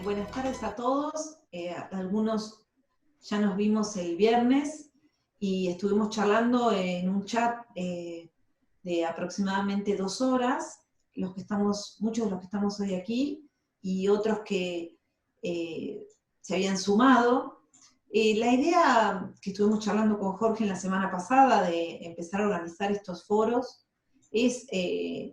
Buenas tardes a todos. Algunos ya nos vimos el viernes y estuvimos charlando en un chat de aproximadamente 2 horas, muchos de los que estamos hoy aquí y otros que se habían sumado. La idea que estuvimos charlando con Jorge en la semana pasada de empezar a organizar estos foros es,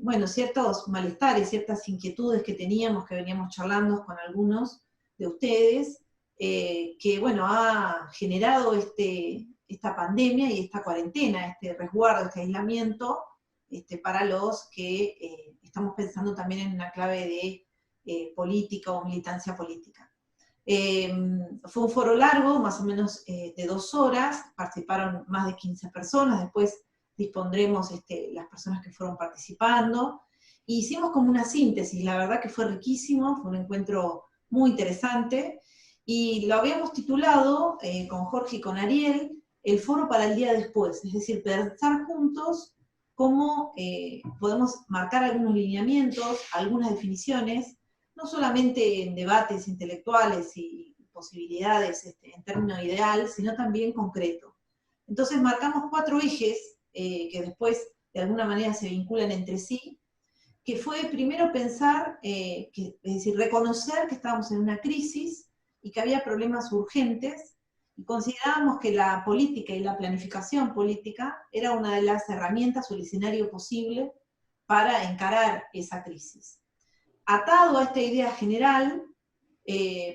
bueno, ciertos malestares, ciertas inquietudes que teníamos, que veníamos charlando con algunos de ustedes, que, bueno, ha generado esta pandemia y esta cuarentena, este resguardo, este aislamiento, para los que estamos pensando también en una clave de política o militancia política. Fue un foro largo, más o menos de 2 horas, participaron más de 15 personas, después dispondremos las personas que fueron participando, e hicimos como una síntesis, la verdad que fue riquísimo, fue un encuentro muy interesante, y lo habíamos titulado con Jorge y con Ariel, el foro para el día después, es decir, pensar juntos cómo podemos marcar algunos lineamientos, algunas definiciones, no solamente en debates intelectuales y posibilidades en términos ideal, sino también concreto. Entonces marcamos 4 ejes que después de alguna manera se vinculan entre sí, que fue primero pensar, es decir, reconocer que estábamos en una crisis y que había problemas urgentes, y considerábamos que la política y la planificación política era una de las herramientas o el escenario posible para encarar esa crisis. Atado a esta idea general,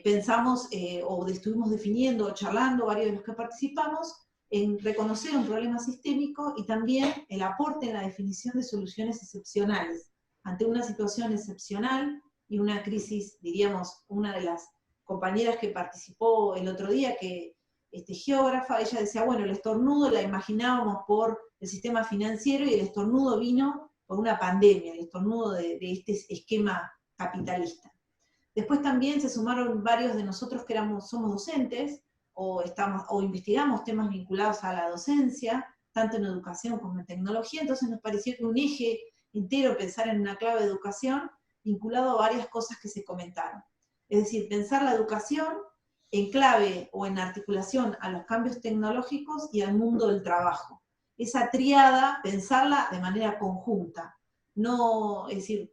pensamos o estuvimos definiendo o charlando varios de los que participamos en reconocer un problema sistémico y también el aporte en la definición de soluciones excepcionales ante una situación excepcional y una crisis, diríamos, una de las compañeras que participó el otro día, que geógrafa, ella decía, bueno, el estornudo la imaginábamos por el sistema financiero y el estornudo vino por una pandemia, el estornudo de este esquema capitalista. Después también se sumaron varios de nosotros que somos docentes o investigamos temas vinculados a la docencia, tanto en educación como en tecnología, entonces nos pareció que un eje entero pensar en una clave de educación vinculado a varias cosas que se comentaron. Es decir, pensar la educación en clave o en articulación a los cambios tecnológicos y al mundo del trabajo. Esa tríada, pensarla de manera conjunta. No, es decir,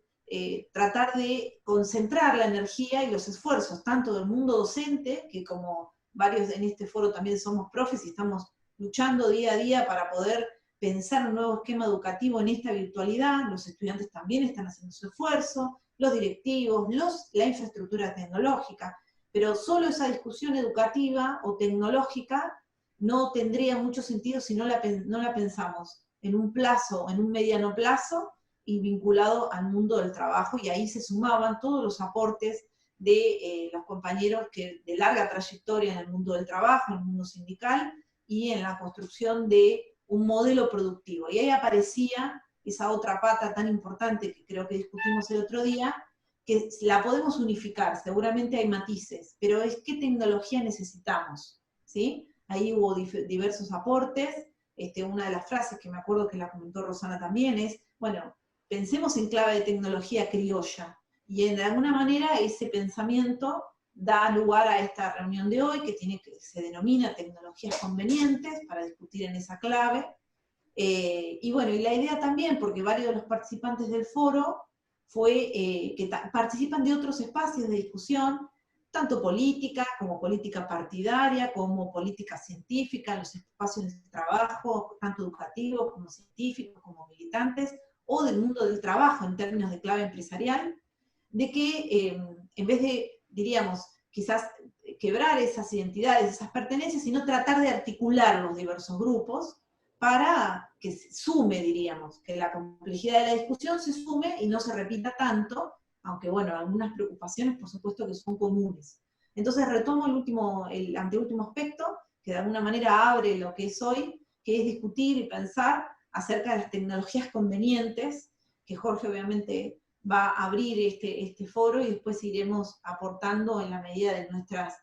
tratar de concentrar la energía y los esfuerzos, tanto del mundo docente, que como varios en este foro también somos profes y estamos luchando día a día para poder pensar un nuevo esquema educativo en esta virtualidad, los estudiantes también están haciendo su esfuerzo, los directivos, la infraestructura tecnológica, pero solo esa discusión educativa o tecnológica no tendría mucho sentido si no la pensamos en un plazo, en un mediano plazo, y vinculado al mundo del trabajo, y ahí se sumaban todos los aportes de los compañeros de larga trayectoria en el mundo del trabajo, en el mundo sindical, y en la construcción de un modelo productivo. Y ahí aparecía esa otra pata tan importante que creo que discutimos el otro día, que la podemos unificar, seguramente hay matices, pero es qué tecnología necesitamos, ¿sí? Ahí hubo diversos aportes, una de las frases que me acuerdo que la comentó Rosana también es, bueno, pensemos en clave de tecnología criolla, y de alguna manera ese pensamiento da lugar a esta reunión de hoy, que se denomina tecnologías convenientes, para discutir en esa clave, y bueno, y la idea también, porque varios de los participantes del foro fue que participan de otros espacios de discusión, tanto política, como política partidaria, como política científica, en los espacios de trabajo, tanto educativos como científicos, como militantes, o del mundo del trabajo en términos de clave empresarial, de que en vez de, diríamos, quizás quebrar esas identidades, esas pertenencias, sino tratar de articular los diversos grupos para que se sume, diríamos, que la complejidad de la discusión se sume y no se repita tanto, aunque bueno, algunas preocupaciones por supuesto que son comunes. Entonces retomo el anteúltimo aspecto, que de alguna manera abre lo que es hoy, que es discutir y pensar acerca de las tecnologías convenientes, que Jorge obviamente va a abrir este foro y después iremos aportando en la medida de nuestras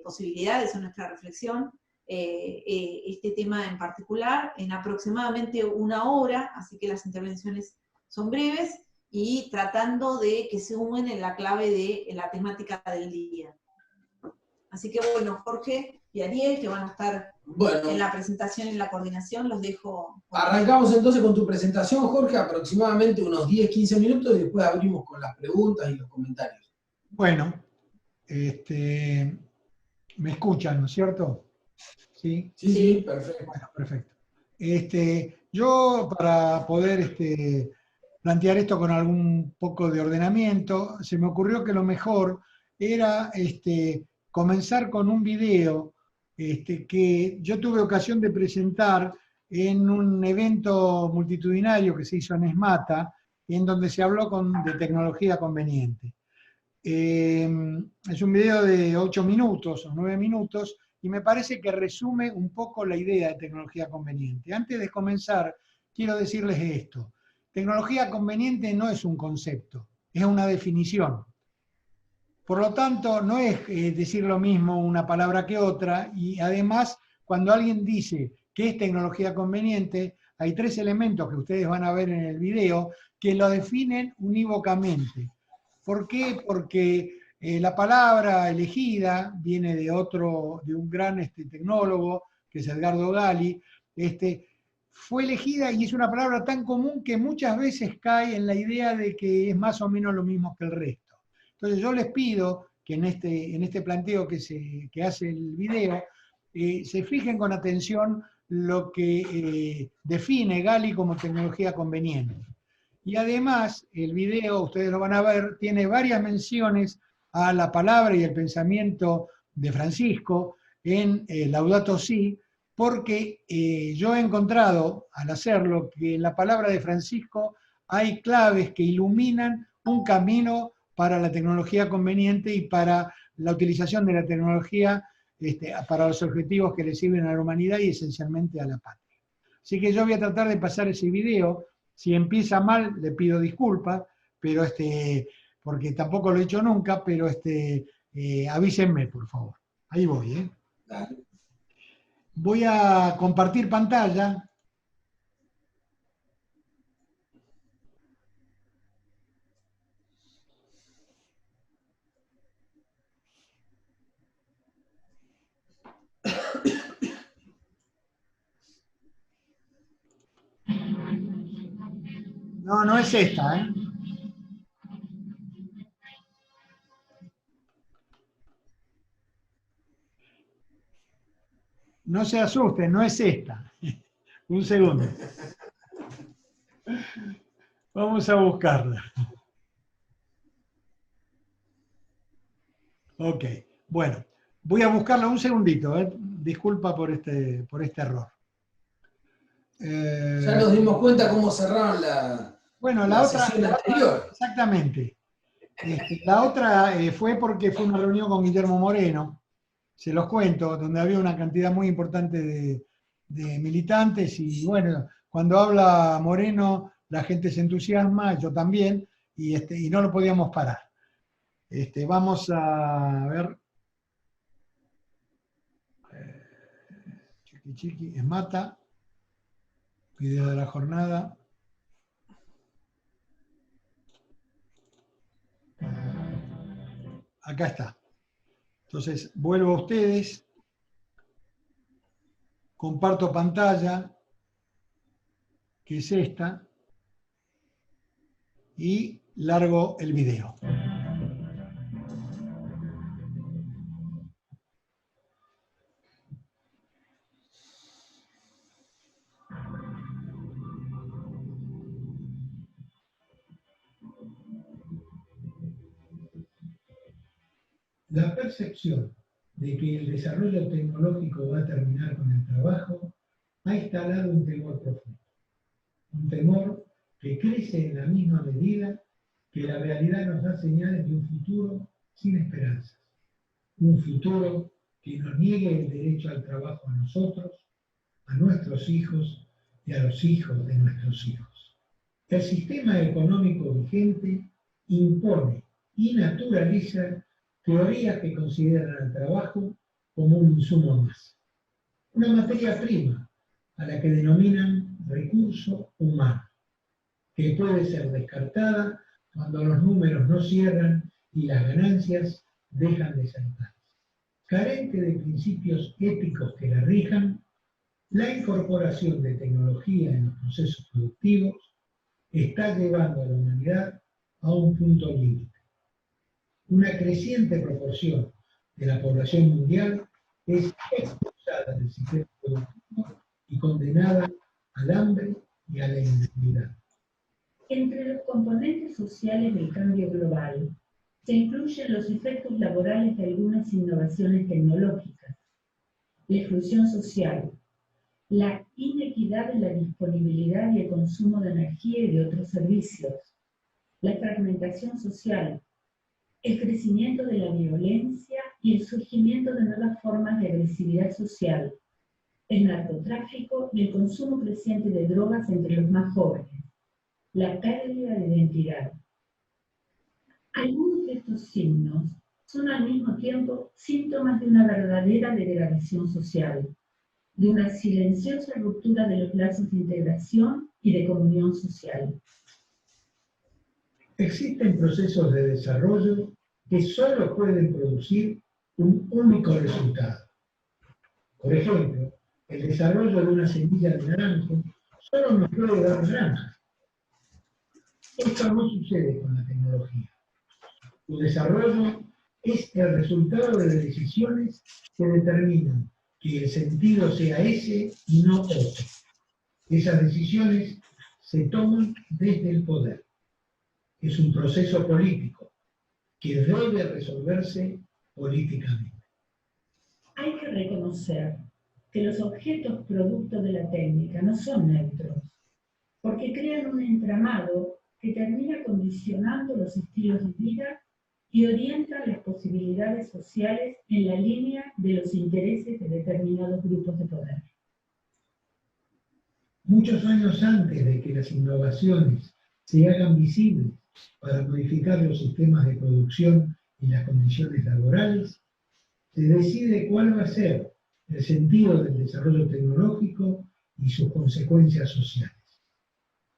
posibilidades o nuestra reflexión este tema en particular en aproximadamente 1 hora, así que las intervenciones son breves, y tratando de que se unen en la clave de la temática del día. Así que bueno, Jorge y Ariel, que van a estar en la presentación y en la coordinación, los dejo. Arrancamos entonces con tu presentación, Jorge, aproximadamente unos 10-15 minutos y después abrimos con las preguntas y los comentarios. Bueno, me escuchan, ¿no es cierto? Sí, sí, perfecto. Bueno, perfecto. Yo, para poder plantear esto con algún poco de ordenamiento, se me ocurrió que lo mejor era comenzar con un video que yo tuve ocasión de presentar en un evento multitudinario que se hizo en ESMATA, en donde se habló de tecnología conveniente. Es un video de 8 minutos o 9 minutos y me parece que resume un poco la idea de tecnología conveniente. Antes de comenzar, quiero decirles esto. Tecnología conveniente no es un concepto, es una definición. Por lo tanto, no es decir lo mismo una palabra que otra, y además, cuando alguien dice que es tecnología conveniente, hay 3 elementos que ustedes van a ver en el video que lo definen unívocamente. ¿Por qué? Porque la palabra elegida viene de un gran tecnólogo, que es Edgardo Gali. Fue elegida y es una palabra tan común que muchas veces cae en la idea de que es más o menos lo mismo que el resto. Entonces yo les pido que en este planteo que hace el video, se fijen con atención lo que define Gali como tecnología conveniente. Y además, el video, ustedes lo van a ver, tiene varias menciones a la palabra y el pensamiento de Francisco en Laudato Si, porque yo he encontrado, al hacerlo, que en la palabra de Francisco hay claves que iluminan un camino para la tecnología conveniente y para la utilización de la tecnología para los objetivos que le sirven a la humanidad y esencialmente a la patria. Así que yo voy a tratar de pasar ese video. Si empieza mal, le pido disculpas, pero porque tampoco lo he hecho nunca, pero avísenme, por favor. Ahí voy, ¿eh? Voy a compartir pantalla. No, no es esta, ¿eh? No se asusten, no es esta. Un segundo. Vamos a buscarla. Ok, bueno. Voy a buscarla un segundito, ¿eh? Disculpa por este error. Ya nos dimos cuenta cómo cerraron la sesión anterior. Exactamente. La otra fue porque fue una reunión con Guillermo Moreno, se los cuento, donde había una cantidad muy importante de militantes y bueno, cuando habla Moreno la gente se entusiasma, yo también, y no lo podíamos parar. Vamos a ver. Chiqui Chiqui, ESMATA, video de la jornada. Acá está. Entonces, vuelvo a ustedes, comparto pantalla, que es esta, y largo el video. La percepción de que el desarrollo tecnológico va a terminar con el trabajo ha instalado un temor profundo. Un temor que crece en la misma medida que la realidad nos da señales de un futuro sin esperanzas. Un futuro que nos niegue el derecho al trabajo a nosotros, a nuestros hijos y a los hijos de nuestros hijos. El sistema económico vigente impone y naturaliza teorías que consideran al trabajo como un insumo más, una materia prima a la que denominan recurso humano. que puede ser descartada cuando los números no cierran y las ganancias dejan de ser tales. Carente de principios éticos que la rijan, la incorporación de tecnología en los procesos productivos está llevando a la humanidad a un punto límite. Una creciente proporción de la población mundial es expulsada del sistema productivo y condenada al hambre y a la indignidad. Entre los componentes sociales del cambio global se incluyen los efectos laborales de algunas innovaciones tecnológicas, la exclusión social, la inequidad en la disponibilidad y el consumo de energía y de otros servicios, la fragmentación social, el crecimiento de la violencia y el surgimiento de nuevas formas de agresividad social, el narcotráfico y el consumo creciente de drogas entre los más jóvenes, la pérdida de identidad. Algunos de estos signos son al mismo tiempo síntomas de una verdadera degradación social, de una silenciosa ruptura de los lazos de integración y de comunión social. Existen procesos de desarrollo que solo pueden producir un único resultado. Por ejemplo, el desarrollo de una semilla de naranjo solo nos puede dar naranjas. Esto no sucede con la tecnología. Su desarrollo es el resultado de decisiones que determinan que el sentido sea ese y no otro. Esas decisiones se toman desde el poder. Es un proceso político que debe resolverse políticamente. Hay que reconocer que los objetos producto de la técnica no son neutros, porque crean un entramado que termina condicionando los estilos de vida y orientan las posibilidades sociales en la línea de los intereses de determinados grupos de poder. Muchos años antes de que las innovaciones se hagan visibles para modificar los sistemas de producción y las condiciones laborales, se decide cuál va a ser el sentido del desarrollo tecnológico y sus consecuencias sociales.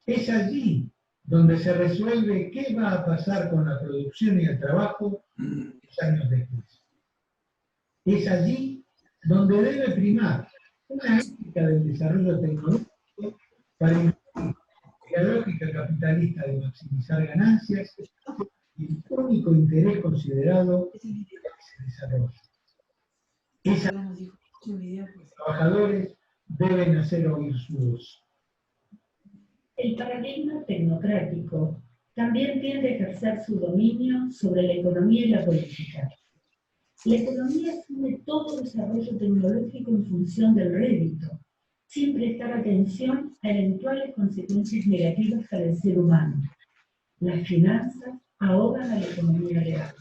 Es allí donde se resuelve qué va a pasar con la producción y el trabajo 10 años después. Es allí donde debe primar una ética del desarrollo tecnológico para impedir la lógica capitalista de maximizar ganancias y el único interés considerado es el desarrollo. Los trabajadores deben hacer oír su voz. El paradigma tecnocrático también tiende a ejercer su dominio sobre la economía y la política. La economía asume todo desarrollo tecnológico en función del rédito, sin prestar atención a eventuales consecuencias negativas para el ser humano. Las finanzas ahogan a la economía real.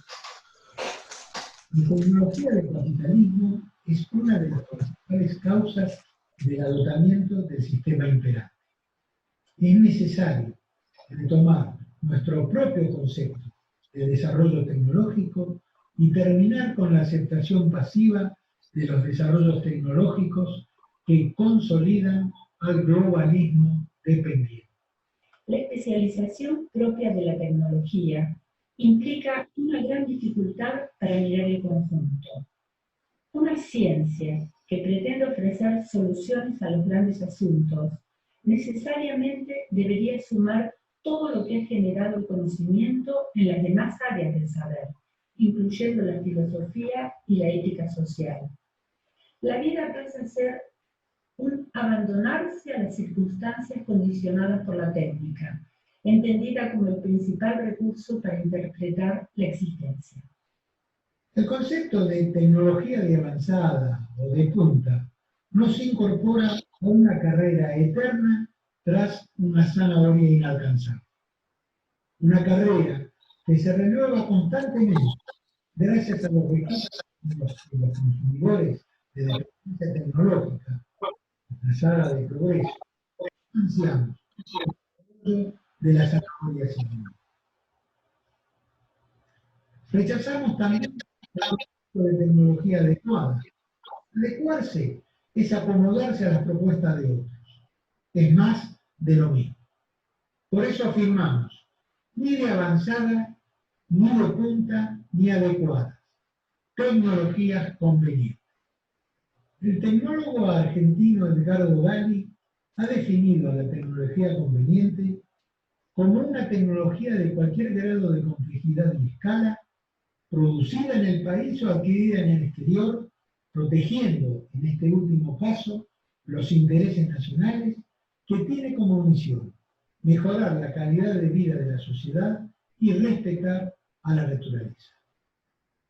La tecnología del capitalismo es una de las principales causas del agotamiento del sistema imperante. Es necesario retomar nuestro propio concepto de desarrollo tecnológico y terminar con la aceptación pasiva de los desarrollos tecnológicos que consolidan al globalismo dependiente. La especialización propia de la tecnología implica una gran dificultad para mirar el conjunto. Una ciencia que pretende ofrecer soluciones a los grandes asuntos necesariamente debería sumar todo lo que ha generado el conocimiento en las demás áreas del saber, incluyendo la filosofía y la ética social. La vida pasa a ser un abandonarse a las circunstancias condicionadas por la técnica, entendida como el principal recurso para interpretar la existencia. El concepto de tecnología de avanzada o de punta no se incorpora a una carrera eterna tras una zanahoria inalcanzable. Una carrera que se renueva constantemente gracias a los recursos de los consumidores de dependencia tecnológica, la saga de progreso, ansiamos de las zanahorias civiles. Rechazamos también el concepto de tecnología adecuada. Adecuarse es acomodarse a las propuestas de otros. Es más de lo mismo. Por eso afirmamos, ni de avanzada, ni de punta, ni adecuadas. Tecnologías convenientes. El tecnólogo argentino Edgardo Gali ha definido a la tecnología conveniente como una tecnología de cualquier grado de complejidad y escala, producida en el país o adquirida en el exterior, protegiendo, en este último caso, los intereses nacionales, que tiene como misión mejorar la calidad de vida de la sociedad y respetar a la naturaleza.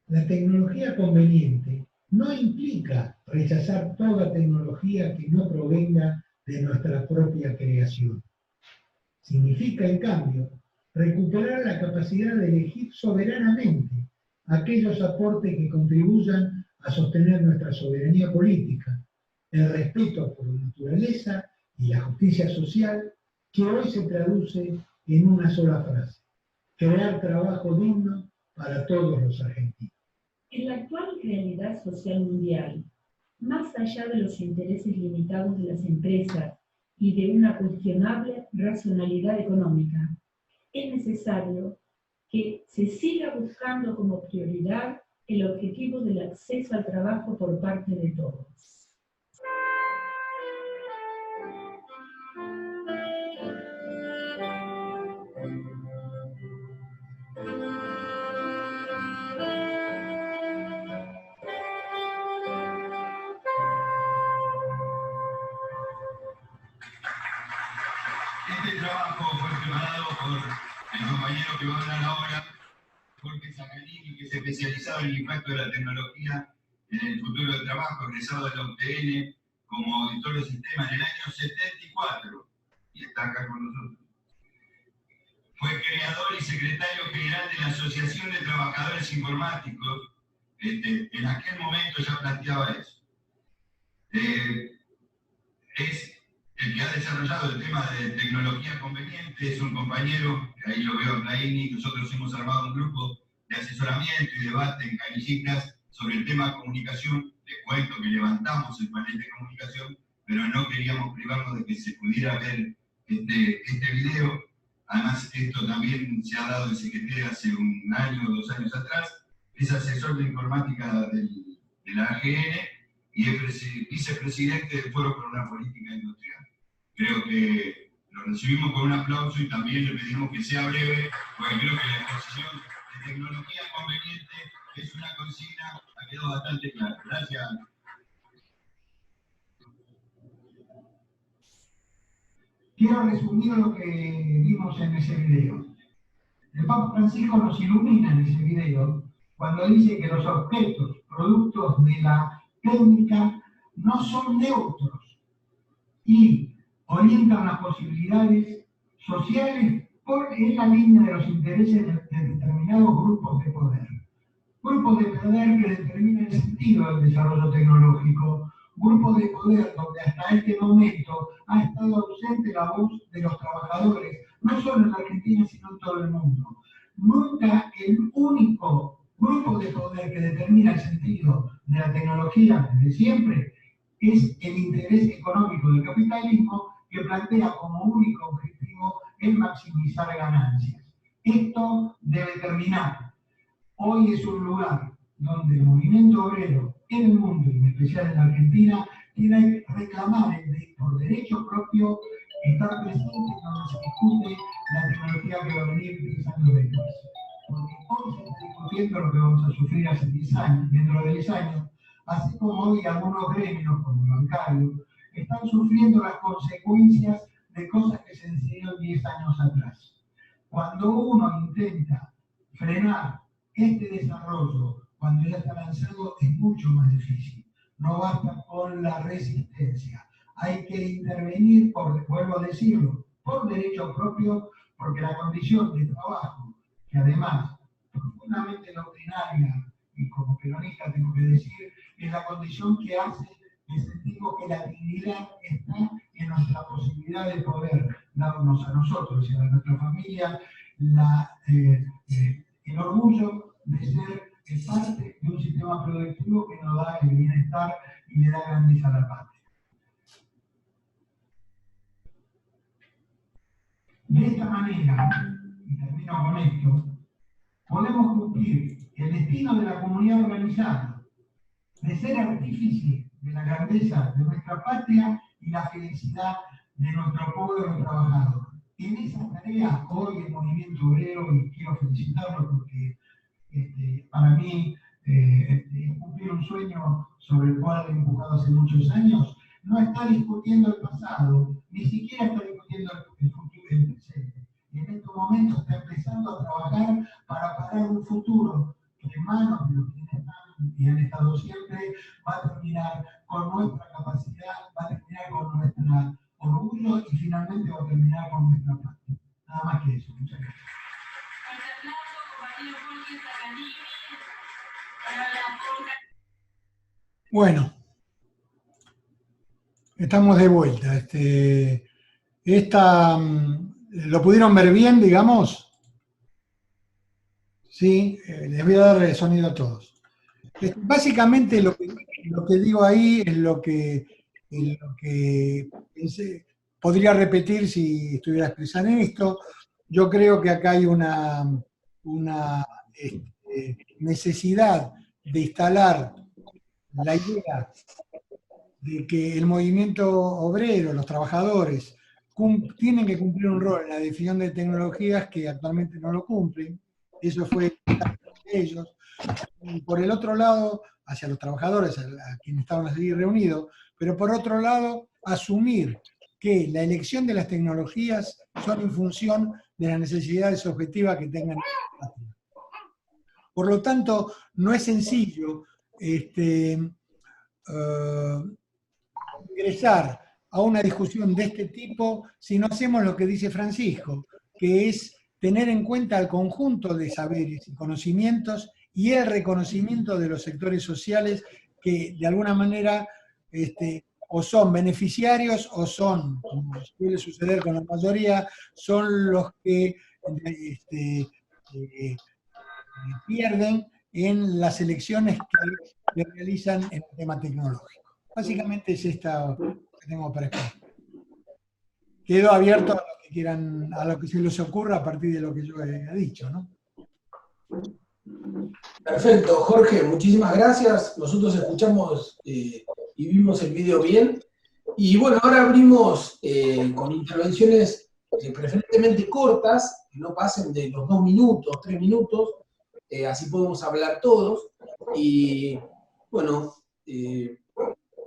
La tecnología conveniente no implica rechazar toda tecnología que no provenga de nuestra propia creación. Significa, en cambio, recuperar la capacidad de elegir soberanamente aquellos aportes que contribuyan a sostener nuestra soberanía política, el respeto por la naturaleza y la justicia social, que hoy se traduce en una sola frase: crear trabajo digno para todos los argentinos. En la actual realidad social mundial, más allá de los intereses limitados de las empresas y de una cuestionable racionalidad económica, es necesario que se siga buscando como prioridad el objetivo del acceso al trabajo por parte de todos. Este trabajo fue preparado por el compañero que va a hablar ahora, Jorge Zacalini, que es especializado en el impacto de la tecnología en el futuro del trabajo, egresado de la UTN como auditor de sistemas en el año 74, y está acá con nosotros. Fue creador y secretario general de la Asociación de Trabajadores Informáticos. En aquel momento ya planteaba eso. Es el que ha desarrollado el tema de tecnología conveniente, es un compañero, que ahí lo veo a Plaini. Nosotros hemos armado un grupo de asesoramiento y debate en Canillitas sobre el tema de comunicación. Les cuento que levantamos el panel de comunicación, pero no queríamos privarnos de que se pudiera ver este video. Además, esto también se ha dado en Secretaría hace un año o 2 años atrás. Es asesor de informática de la AGN y es vicepresidente del Foro por una Política Industrial. Creo que lo recibimos con un aplauso y también le pedimos que sea breve, porque creo que la exposición de tecnología conveniente es una consigna, ha quedado bastante clara. Gracias. Quiero resumir lo que vimos en ese video. El Papa Francisco nos ilumina en ese video cuando dice que los objetos, productos de la técnica, no son neutros y orientan las posibilidades sociales en la línea de los intereses de determinados grupos de poder. Grupos de poder que determinan el sentido del desarrollo tecnológico, grupos de poder donde hasta este momento ha estado ausente la voz de los trabajadores, no solo en la Argentina, sino en todo el mundo. Nunca el único grupo de poder que determina el sentido de la tecnología desde siempre es el interés económico del capitalismo, que plantea como único objetivo el maximizar ganancias. Esto debe terminar. Hoy es un lugar donde el movimiento obrero en el mundo, y en especial en la Argentina, tiene que reclamar por derecho propio estar presente cuando se discute la tecnología que va a venir 10 años después. Porque hoy se está discutiendo lo que vamos a sufrir hace 10 años, dentro de 10 años, así como hoy algunos gremios, como el bancario, están sufriendo las consecuencias de cosas que se decidieron 10 años atrás. Cuando uno intenta frenar este desarrollo, cuando ya está avanzado, es mucho más difícil. No basta con la resistencia. Hay que intervenir, vuelvo a decirlo, por derecho propio, porque la condición de trabajo, que además, profundamente doctrinaria, y como peronista tengo que decir, es la condición que hace que sentimos que la dignidad está en nuestra posibilidad de poder darnos a nosotros y a nuestra familia el orgullo de ser parte de un sistema productivo que nos da el bienestar y le da grandeza a la patria. De esta manera, y termino con esto, podemos cumplir el destino de la comunidad organizada, de ser artífice de la grandeza de nuestra patria y la felicidad de nuestro pueblo trabajador. En esa tarea, hoy el movimiento obrero, y quiero felicitarlo porque para mí cumplir un sueño sobre el cual he empujado hace muchos años, no está discutiendo el pasado, ni siquiera está discutiendo el futuro y el presente. Y en estos momentos está empezando a trabajar para parar un futuro que en manos de los que están y han estado siempre va a terminar con nuestra capacidad, va a terminar con nuestro orgullo y finalmente va a terminar con nuestra patria. Nada más que eso. Muchas gracias. Bueno, estamos de vuelta. ¿Lo pudieron ver bien, digamos? Sí, les voy a dar el sonido a todos. Básicamente lo que digo ahí es lo que pensé, podría repetir si estuviera expresando esto. Yo creo que acá hay una necesidad de instalar la idea de que el movimiento obrero, los trabajadores, tienen que cumplir un rol en la definición de tecnologías que actualmente no lo cumplen. Eso fue de ellos. Y por el otro lado, hacia los trabajadores, a quienes estaban allí reunidos, pero por otro lado, asumir que la elección de las tecnologías son en función de las necesidades objetivas que tengan la patria. Por lo tanto, no es sencillo ingresar a una discusión de este tipo si no hacemos lo que dice Francisco, que es tener en cuenta el conjunto de saberes y conocimientos y el reconocimiento de los sectores sociales que de alguna manera o son beneficiarios o son, como suele suceder con la mayoría, son los que pierden en las elecciones que realizan en el tema tecnológico. Básicamente es esta que tengo para explicar. Quedo abierto a lo que quieran, a lo que se les ocurra a partir de lo que yo he dicho, ¿no? Perfecto, Jorge, muchísimas gracias. Nosotros escuchamos y vimos el video bien. Y bueno, ahora abrimos con intervenciones preferentemente cortas, que no pasen de los 2 minutos, 3 minutos, así podemos hablar todos. Y bueno,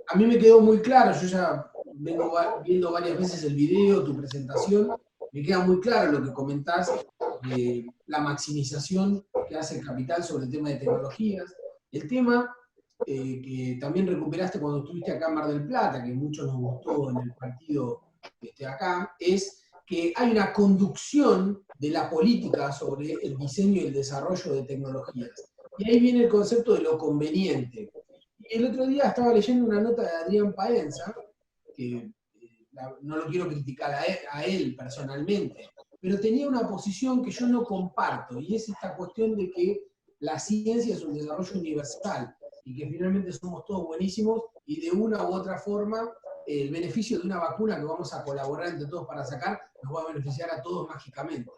a mí me quedó muy claro, yo ya vengo viendo varias veces el video, tu presentación, me queda muy claro lo que comentás, la maximización que hace el capital sobre el tema de tecnologías. El tema que también recuperaste cuando estuviste acá en Mar del Plata, que mucho nos gustó en el partido acá, es que hay una conducción de la política sobre el diseño y el desarrollo de tecnologías. Y ahí viene el concepto de lo conveniente. Y el otro día estaba leyendo una nota de Adrián Paenza, que no lo quiero criticar a él personalmente, pero tenía una posición que yo no comparto, y es esta cuestión de que la ciencia es un desarrollo universal, y que finalmente somos todos buenísimos, y de una u otra forma, el beneficio de una vacuna que vamos a colaborar entre todos para sacar, nos va a beneficiar a todos mágicamente.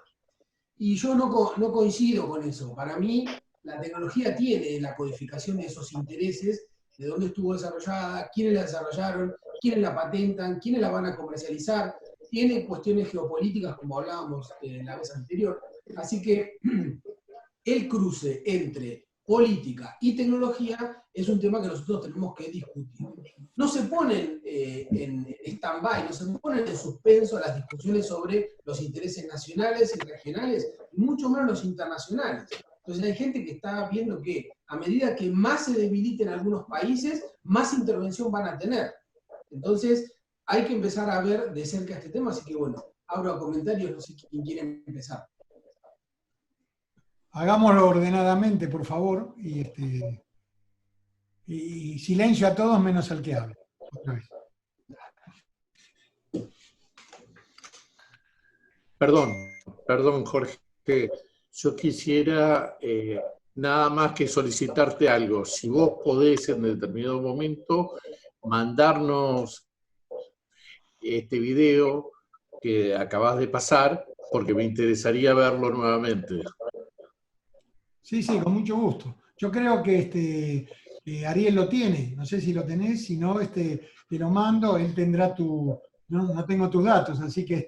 Y yo no coincido con eso. Para mí, la tecnología tiene la codificación de esos intereses, de dónde estuvo desarrollada, quiénes la desarrollaron, quiénes la patentan, quiénes la van a comercializar, tiene cuestiones geopolíticas, como hablábamos la vez anterior. Así que el cruce entre política y tecnología es un tema que nosotros tenemos que discutir. No se ponen en stand-by, no se ponen en suspenso las discusiones sobre los intereses nacionales y regionales, y mucho menos los internacionales. Entonces hay gente que está viendo que a medida que más se debiliten algunos países, más intervención van a tener. Entonces hay que empezar a ver de cerca este tema, así que bueno, abro a comentarios, no sé quién quiere empezar. Hagámoslo ordenadamente, por favor, y silencio a todos menos al que hable. Otra vez. Perdón, Jorge. Yo quisiera nada más que solicitarte algo. Si vos podés en determinado momento mandarnos este video que acabas de pasar porque me interesaría verlo nuevamente. Sí, sí, con mucho gusto. Yo creo que Ariel lo tiene, no sé si lo tenés, si no, te lo mando, él tendrá no tengo tus datos, así que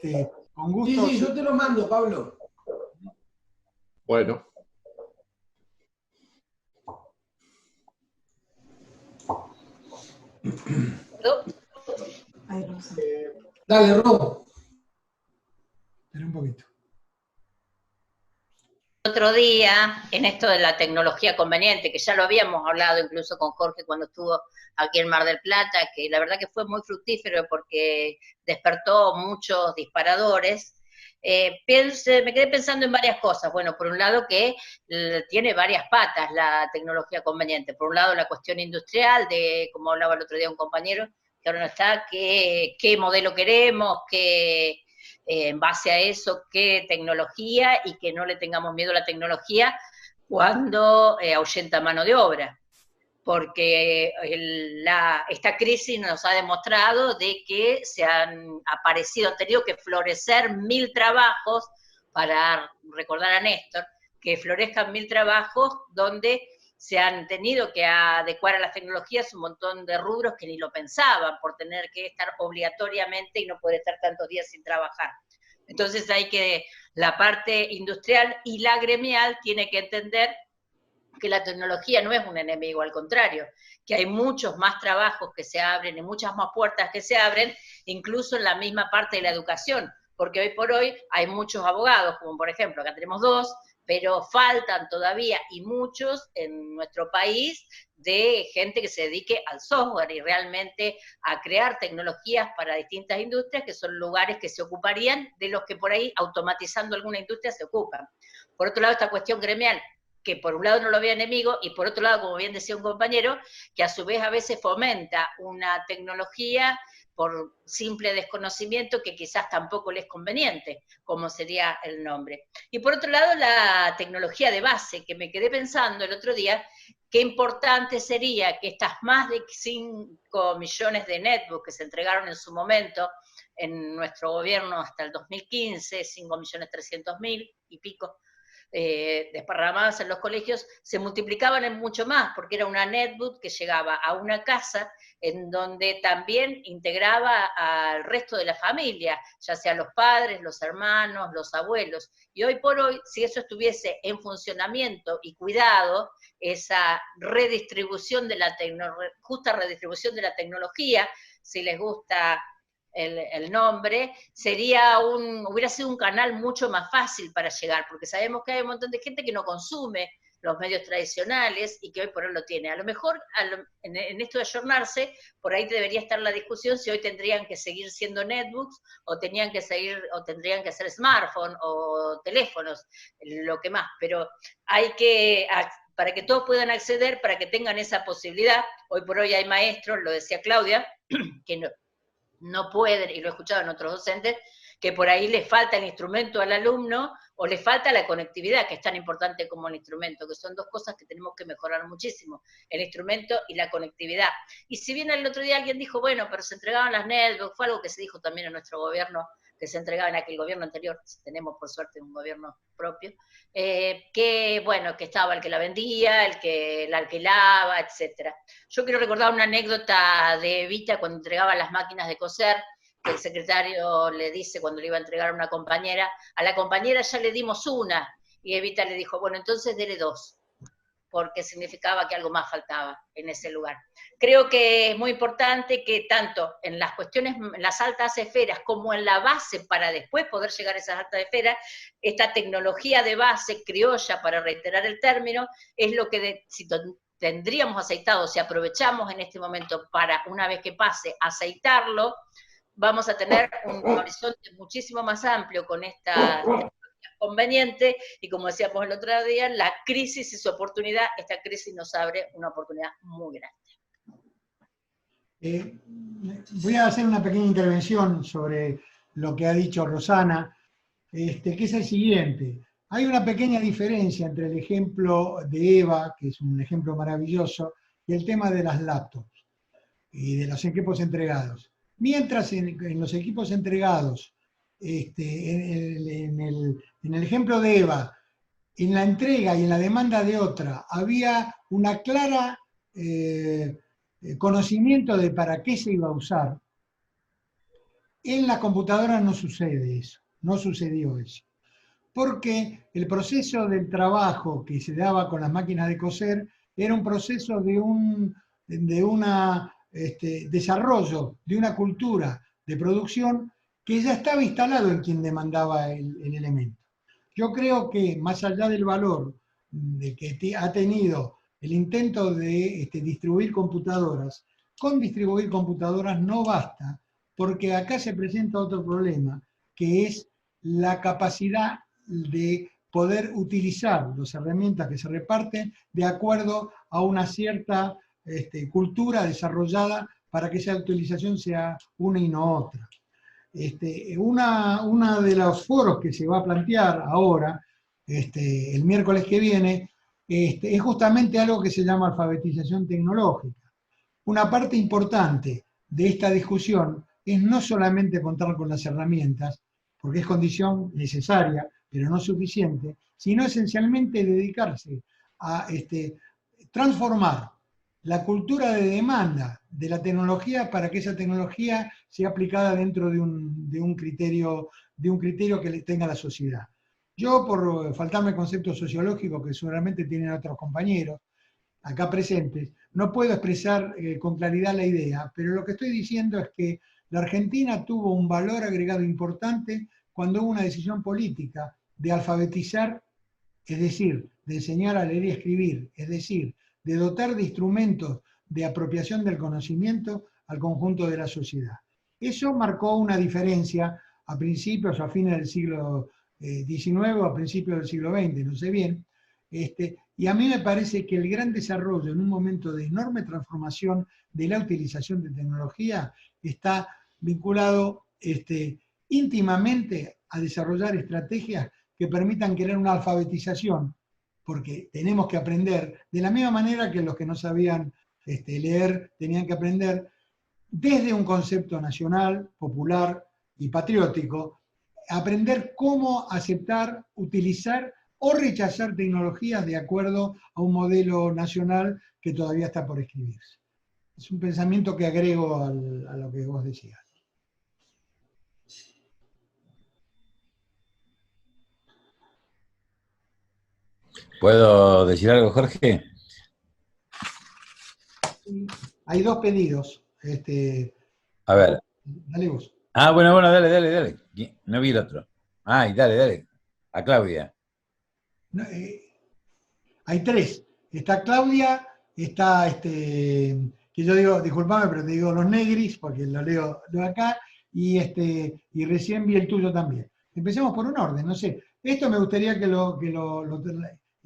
con gusto. Sí, yo te lo mando, Pablo. Bueno. Dale, Rob. Espera un poquito. Otro día, en esto de la tecnología conveniente, que ya lo habíamos hablado incluso con Jorge cuando estuvo aquí en Mar del Plata, que la verdad que fue muy fructífero porque despertó muchos disparadores. Me quedé pensando en varias cosas. Bueno, por un lado que tiene varias patas la tecnología conveniente. Por un lado la cuestión industrial, de como hablaba el otro día un compañero, que ahora no está, qué modelo queremos, en base a eso, qué tecnología, y que no le tengamos miedo a la tecnología cuando ahuyenta mano de obra. Porque esta crisis nos ha demostrado de que se han tenido que florecer 1000 trabajos, para recordar a Néstor, que florezcan 1000 trabajos donde se han tenido que adecuar a las tecnologías un montón de rubros que ni lo pensaban, por tener que estar obligatoriamente y no poder estar tantos días sin trabajar. Entonces la parte industrial y la gremial tiene que entender que la tecnología no es un enemigo, al contrario, que hay muchos más trabajos que se abren y muchas más puertas que se abren, incluso en la misma parte de la educación, porque hoy por hoy hay muchos abogados, como por ejemplo, acá tenemos 2, pero faltan todavía, y muchos en nuestro país, de gente que se dedique al software y realmente a crear tecnologías para distintas industrias, que son lugares que se ocuparían de los que por ahí, automatizando alguna industria, se ocupan. Por otro lado, esta cuestión gremial, que por un lado no lo veo enemigo, y por otro lado, como bien decía un compañero, que a su vez a veces fomenta una tecnología por simple desconocimiento que quizás tampoco le es conveniente, como sería el nombre. Y por otro lado, la tecnología de base, que me quedé pensando el otro día, qué importante sería que estas más de 5 millones de netbooks que se entregaron en su momento en nuestro gobierno hasta el 2015, 5.300.000 y pico, desparramadas en los colegios, se multiplicaban en mucho más, porque era una netbook que llegaba a una casa en donde también integraba al resto de la familia, ya sea los padres, los hermanos, los abuelos. Y hoy por hoy, si eso estuviese en funcionamiento y cuidado, esa redistribución de justa redistribución de la tecnología, si les gusta el nombre, hubiera sido un canal mucho más fácil para llegar, porque sabemos que hay un montón de gente que no consume los medios tradicionales y que hoy por hoy lo tiene. A lo mejor en esto de ayornarse, por ahí debería estar la discusión si hoy tendrían que seguir siendo netbooks o tendrían que ser smartphones o teléfonos, lo que más, pero para que todos puedan acceder, para que tengan esa posibilidad. Hoy por hoy hay maestros, lo decía Claudia, que no pueden, y lo he escuchado en otros docentes, que por ahí les falta el instrumento al alumno o le falta la conectividad, que es tan importante como el instrumento, que son 2 cosas que tenemos que mejorar muchísimo, el instrumento y la conectividad. Y si bien el otro día alguien dijo, bueno, pero se entregaban las netbooks, fue algo que se dijo también en nuestro gobierno, que se entregaba en aquel gobierno anterior, tenemos por suerte un gobierno propio, que bueno, que estaba el que la vendía, el que la alquilaba, etc. Yo quiero recordar una anécdota de Evita cuando entregaba las máquinas de coser, que el secretario le dice cuando le iba a entregar a una compañera, a la compañera ya le dimos una, y Evita le dijo, bueno, entonces dele 2, porque significaba que algo más faltaba en ese lugar. Creo que es muy importante que tanto en las cuestiones, en las altas esferas, como en la base para después poder llegar a esas altas esferas, esta tecnología de base criolla, para reiterar el término, es lo que si tendríamos aceitado, si aprovechamos en este momento para, una vez que pase, aceitarlo, vamos a tener un horizonte muchísimo más amplio con esta conveniente, y como decíamos el otro día, la crisis es oportunidad, esta crisis nos abre una oportunidad muy grande. Voy a hacer una pequeña intervención sobre lo que ha dicho Rosana, que es el siguiente. Hay una pequeña diferencia entre el ejemplo de Eva, que es un ejemplo maravilloso, y el tema de las laptops y de los equipos entregados. Mientras en los equipos entregados en el ejemplo de Eva, en la entrega y en la demanda de otra, había una clara conocimiento de para qué se iba a usar, en la computadora no sucede eso, no sucedió eso. Porque el proceso del trabajo que se daba con las máquinas de coser era un proceso de un desarrollo de una cultura de producción que ya estaba instalado en quien demandaba el elemento. Yo creo que más allá del valor de que ha tenido el intento de distribuir computadoras, con distribuir computadoras no basta, porque acá se presenta otro problema, que es la capacidad de poder utilizar las herramientas que se reparten de acuerdo a una cierta cultura desarrollada para que esa utilización sea una y no otra. Una de los foros que se va a plantear ahora, el miércoles que viene, es justamente algo que se llama alfabetización tecnológica. Una parte importante de esta discusión es no solamente contar con las herramientas, porque es condición necesaria, pero no suficiente, sino esencialmente dedicarse a transformar la cultura de demanda de la tecnología para que esa tecnología sea aplicada dentro de un criterio que tenga la sociedad. Yo, por faltarme concepto sociológico que seguramente tienen otros compañeros acá presentes, no puedo expresar con claridad la idea, pero lo que estoy diciendo es que la Argentina tuvo un valor agregado importante cuando hubo una decisión política de alfabetizar, es decir, de enseñar a leer y escribir, es decir, de dotar de instrumentos de apropiación del conocimiento al conjunto de la sociedad. Eso marcó una diferencia a principios, a fines del siglo XIX o a principios del siglo XX, no sé bien, y a mí me parece que el gran desarrollo en un momento de enorme transformación de la utilización de tecnología está vinculado íntimamente a desarrollar estrategias que permitan crear una alfabetización, porque tenemos que aprender, de la misma manera que los que no sabían leer tenían que aprender, desde un concepto nacional, popular y patriótico, aprender cómo aceptar, utilizar o rechazar tecnologías de acuerdo a un modelo nacional que todavía está por escribirse. Es un pensamiento que agrego a lo que vos decías. ¿Puedo decir algo, Jorge? Hay dos pedidos. A ver. Dale vos. Ah, bueno, dale. No vi el otro. Ay, dale. A Claudia. No, hay tres. Está Claudia, está que yo digo, disculpame, pero te digo los negris, porque lo leo de acá, y recién vi el tuyo también. Empecemos por un orden, no sé. Esto me gustaría que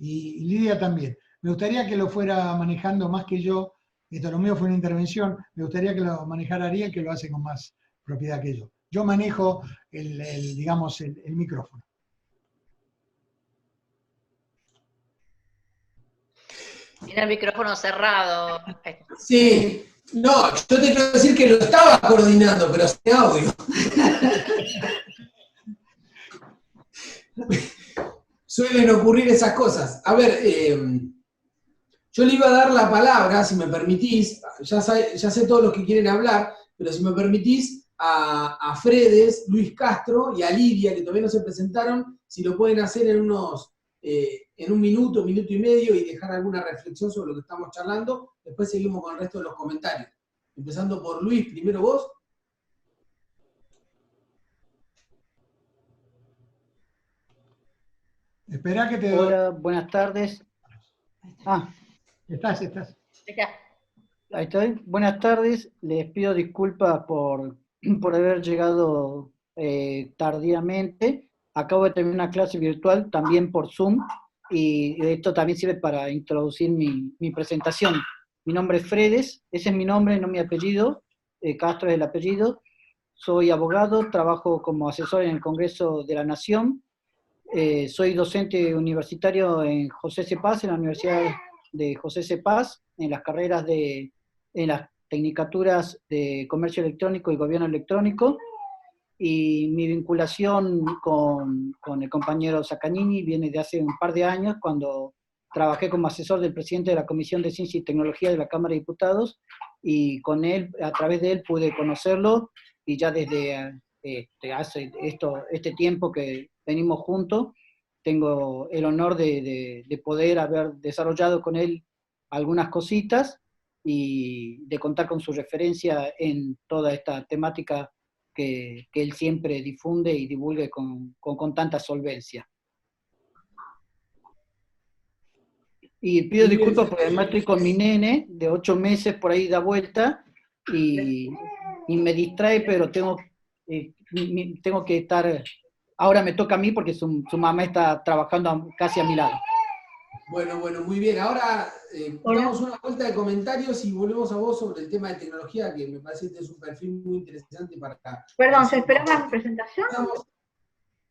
y Lidia también. Me gustaría que lo fuera manejando más que yo. Esto lo mío fue una intervención. Me gustaría que lo manejara Ariel, que lo hace con más propiedad que yo. Yo manejo digamos, el micrófono. Tiene el micrófono cerrado. Sí, no, yo te quiero decir que lo estaba coordinando, pero sin audio. Suelen ocurrir esas cosas. A ver, yo le iba a dar la palabra, si me permitís, ya sé todos los que quieren hablar, pero si me permitís, a Fredes, Luis Castro y a Lidia, que todavía no se presentaron, si lo pueden hacer en un minuto y medio y dejar alguna reflexión sobre lo que estamos charlando, después seguimos con el resto de los comentarios. Empezando por Luis, primero vos. Espera que te... Hola, buenas tardes. Estás. Ahí estoy. Buenas tardes. Les pido disculpas por haber llegado tardíamente. Acabo de terminar una clase virtual también por Zoom y esto también sirve para introducir mi presentación. Mi nombre es Fredes, ese es mi nombre, no mi apellido. Castro es el apellido. Soy abogado, trabajo como asesor en el Congreso de la Nación. Soy docente universitario en José C. Paz, en la Universidad de José C. Paz, en las carreras en las tecnicaturas de Comercio Electrónico y Gobierno Electrónico. y mi vinculación con el compañero Zaccagnini viene de hace un par de años, cuando trabajé como asesor del presidente de la Comisión de Ciencia y Tecnología de la Cámara de Diputados, y con él, a través de él, pude conocerlo, y ya desde hace este tiempo que venimos juntos, tengo el honor de poder haber desarrollado con él algunas cositas, y de contar con su referencia en toda esta temática que él siempre difunde y divulgue con tanta solvencia. Y pido disculpas porque además estoy con mi nene de 8 meses, por ahí da vuelta, y me distrae, pero tengo que estar, ahora me toca a mí porque su mamá está trabajando casi a mi lado. Bueno, muy bien. Ahora damos una vuelta de comentarios y volvemos a vos sobre el tema de tecnología, que me parece que es un perfil muy interesante para... Perdón, ¿se esperaba la presentación?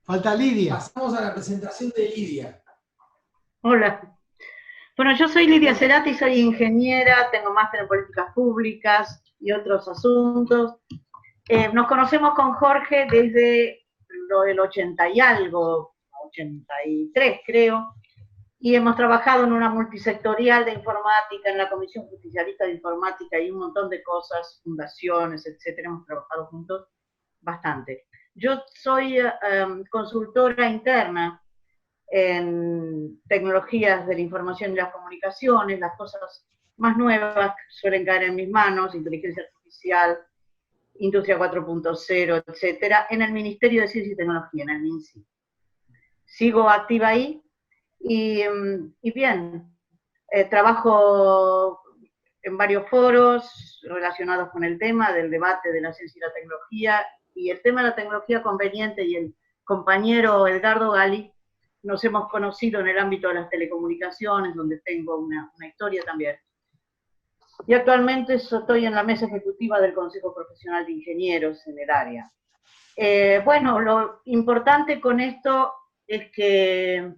Falta Lidia. Pasamos a la presentación de Lidia. Hola. Bueno, yo soy Lidia Cerati, soy ingeniera, tengo máster en políticas públicas y otros asuntos. Nos conocemos con Jorge desde el 80 y algo, 83 creo, y hemos trabajado en una multisectorial de informática, en la Comisión Justicialista de Informática y un montón de cosas, fundaciones, etcétera. Hemos trabajado juntos bastante. Yo soy consultora interna en tecnologías de la información y las comunicaciones. Las cosas más nuevas suelen caer en mis manos, inteligencia artificial, industria 4.0, etcétera, en el Ministerio de Ciencia y Tecnología, en el MINCI. Sigo activa ahí. Y bien, trabajo en varios foros relacionados con el tema del debate de la ciencia y la tecnología, y el tema de la tecnología conveniente, y el compañero Edgardo Gali nos hemos conocido en el ámbito de las telecomunicaciones, donde tengo una historia también. Y actualmente estoy en la mesa ejecutiva del Consejo Profesional de Ingenieros en el área. Bueno, lo importante con esto es que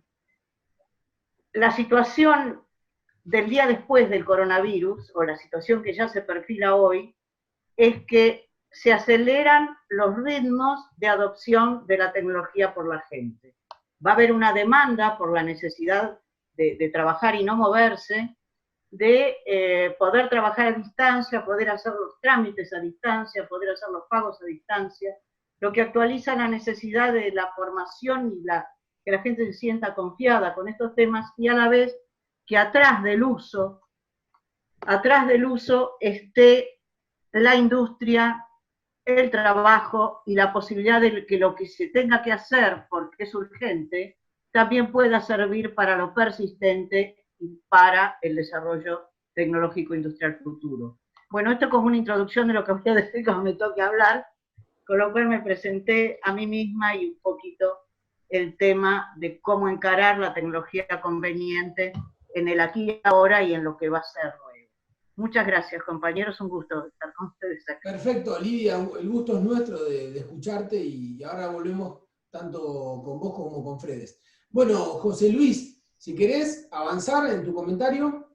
la situación del día después del coronavirus, o la situación que ya se perfila hoy, es que se aceleran los ritmos de adopción de la tecnología por la gente. Va a haber una demanda por la necesidad de trabajar y no moverse, de poder trabajar a distancia, poder hacer los trámites a distancia, poder hacer los pagos a distancia, lo que actualiza la necesidad de la formación y que la gente se sienta confiada con estos temas, y a la vez que atrás del uso esté la industria, el trabajo y la posibilidad de que lo que se tenga que hacer, porque es urgente, también pueda servir para lo persistente y para el desarrollo tecnológico industrial futuro. Bueno, esto como una introducción de lo que voy a decir cuando me toque hablar, con lo cual me presenté a mí misma y un poquito el tema de cómo encarar la tecnología conveniente en el aquí y ahora y en lo que va a ser luego. Muchas gracias, compañeros, un gusto estar con ustedes aquí. Perfecto, Lidia, el gusto es nuestro de escucharte, y ahora volvemos tanto con vos como con Fredes. Bueno, José Luis, si querés avanzar en tu comentario.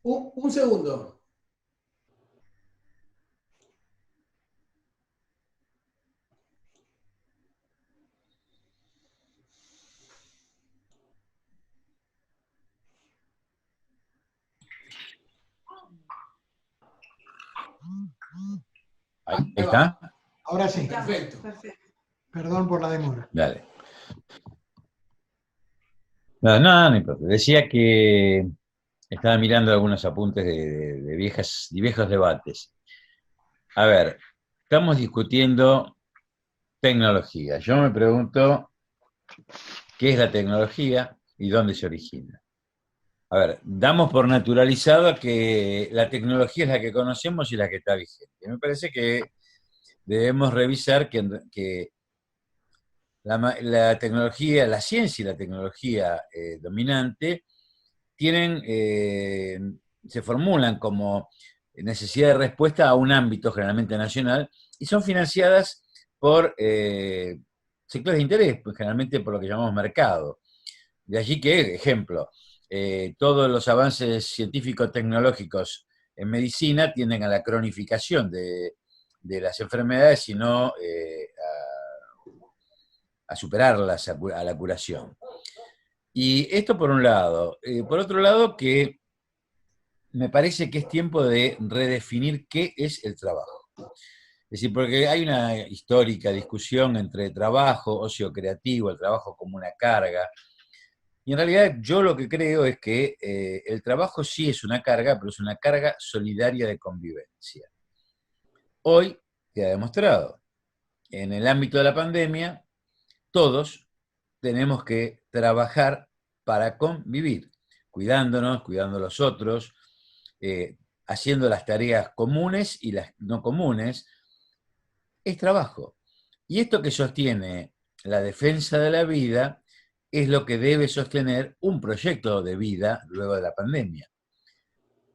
Un segundo. Ahí está. Ahora sí. Perfecto. Perdón por la demora. Dale. No importa. Decía que estaba mirando algunos apuntes de viejos debates. A ver, estamos discutiendo tecnología. Yo me pregunto qué es la tecnología y dónde se origina. A ver, damos por naturalizado que la tecnología es la que conocemos y la que está vigente. Me parece que debemos revisar que la tecnología, la ciencia y la tecnología dominante se formulan como necesidad de respuesta a un ámbito generalmente nacional y son financiadas por sectores de interés, pues generalmente por lo que llamamos mercado. De allí que, ejemplo, todos los avances científico-tecnológicos en medicina tienden a la cronificación de las enfermedades y no a superarlas, a la curación. Y esto por un lado. Por otro lado, que me parece que es tiempo de redefinir qué es el trabajo. Es decir, porque hay una histórica discusión entre trabajo, ocio creativo, el trabajo como una carga. Y en realidad yo lo que creo es que el trabajo sí es una carga, pero es una carga solidaria de convivencia. Hoy queda demostrado, en el ámbito de la pandemia, todos tenemos que trabajar para convivir, cuidándonos, cuidando a los otros, haciendo las tareas comunes y las no comunes, es trabajo. Y esto que sostiene la defensa de la vida es lo que debe sostener un proyecto de vida luego de la pandemia.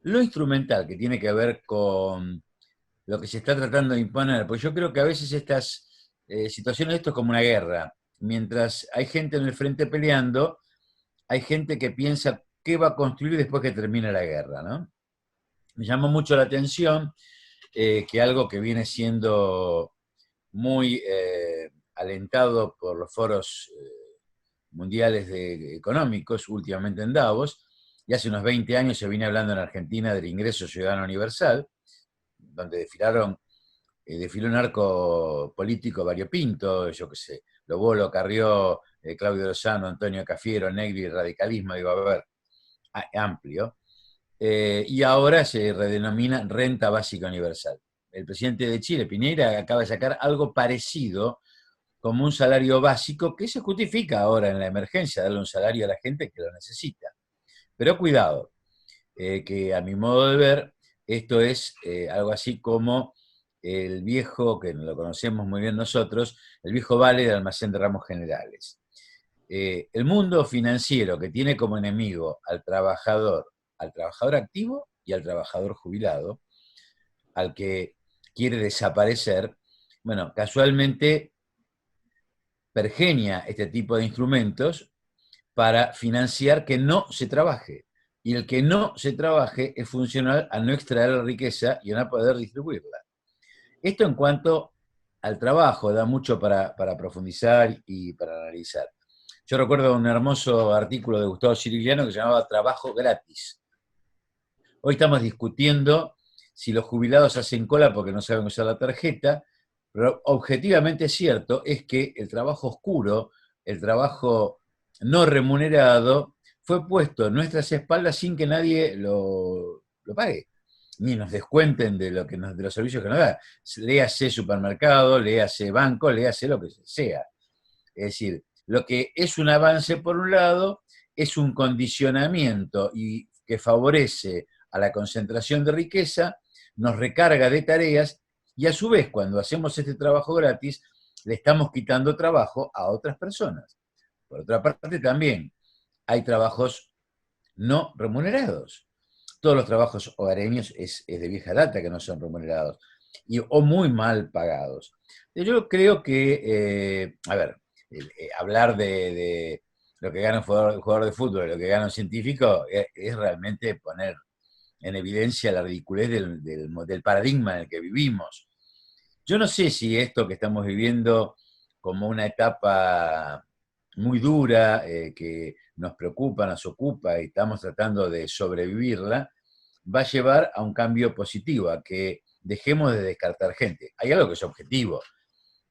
Lo instrumental que tiene que ver con lo que se está tratando de imponer, porque yo creo que a veces estas situaciones, esto es como una guerra. Mientras hay gente en el frente peleando, hay gente que piensa qué va a construir después que termine la guerra, ¿no? Me llamó mucho la atención que algo que viene siendo muy alentado por los foros mundiales económicos, últimamente en Davos, y hace unos 20 años se viene hablando en Argentina del ingreso ciudadano universal, donde desfiló un arco político variopinto, yo qué sé, Lobolo, Carrió, Claudio Lozano, Antonio Cafiero, Negri, radicalismo, digo, a ver, amplio. Y ahora se redenomina renta básica universal. El presidente de Chile, Piñera, acaba de sacar algo parecido como un salario básico que se justifica ahora en la emergencia, darle un salario a la gente que lo necesita. Pero cuidado, que a mi modo de ver, esto es algo así como el viejo, que lo conocemos muy bien nosotros, el viejo vale del almacén de ramos generales. El mundo financiero que tiene como enemigo al trabajador activo y al trabajador jubilado, al que quiere desaparecer, bueno, casualmente pergenia este tipo de instrumentos para financiar que no se trabaje. Y el que no se trabaje es funcional a no extraer la riqueza y a no poder distribuirla. Esto en cuanto al trabajo, da mucho para profundizar y para analizar. Yo recuerdo un hermoso artículo de Gustavo Cirigliano que se llamaba Trabajo gratis. Hoy estamos discutiendo si los jubilados hacen cola porque no saben usar la tarjeta, pero objetivamente cierto es que el trabajo oscuro, el trabajo no remunerado, fue puesto en nuestras espaldas sin que nadie lo pague, ni nos descuenten de los servicios que nos da. Léase supermercado, léase banco, léase lo que sea. Es decir, lo que es un avance por un lado es un condicionamiento y que favorece a la concentración de riqueza, nos recarga de tareas y a su vez cuando hacemos este trabajo gratis le estamos quitando trabajo a otras personas. Por otra parte también hay trabajos no remunerados. Todos los trabajos hogareños es de vieja data que no son remunerados o muy mal pagados. Yo creo que, hablar de lo que gana un jugador de fútbol y lo que gana un científico es realmente poner en evidencia la ridiculez del paradigma en el que vivimos. Yo no sé si esto que estamos viviendo como una etapa muy dura, que nos preocupa, nos ocupa y estamos tratando de sobrevivirla, va a llevar a un cambio positivo, a que dejemos de descartar gente. Hay algo que es objetivo,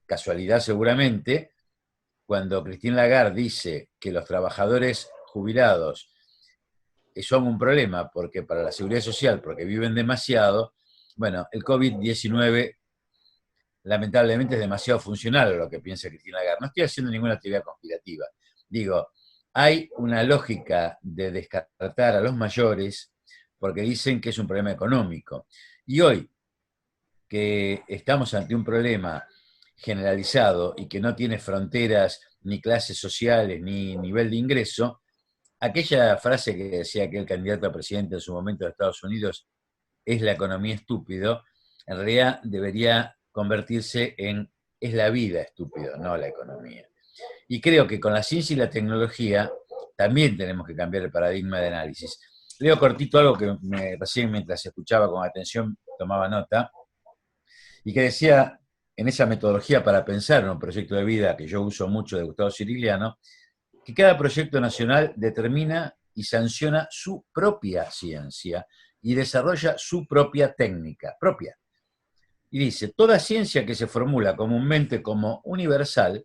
casualidad seguramente, cuando Christine Lagarde dice que los trabajadores jubilados son un problema porque para la seguridad social, porque viven demasiado, bueno, el COVID-19 lamentablemente es demasiado funcional a lo que piensa Christine Lagarde. No estoy haciendo ninguna teoría conspirativa. Digo, hay una lógica de descartar a los mayores porque dicen que es un problema económico. Y hoy, que estamos ante un problema generalizado y que no tiene fronteras, ni clases sociales, ni nivel de ingreso, aquella frase que decía aquel candidato a presidente en su momento de Estados Unidos, es la economía estúpido, en realidad debería convertirse en es la vida estúpido, no la economía. Y creo que con la ciencia y la tecnología también tenemos que cambiar el paradigma de análisis. Leo cortito algo que recién mientras escuchaba con atención tomaba nota, y que decía, en esa metodología para pensar en un proyecto de vida que yo uso mucho de Gustavo Cirigliano, que cada proyecto nacional determina y sanciona su propia ciencia y desarrolla su propia técnica propia. Y dice, toda ciencia que se formula comúnmente como universal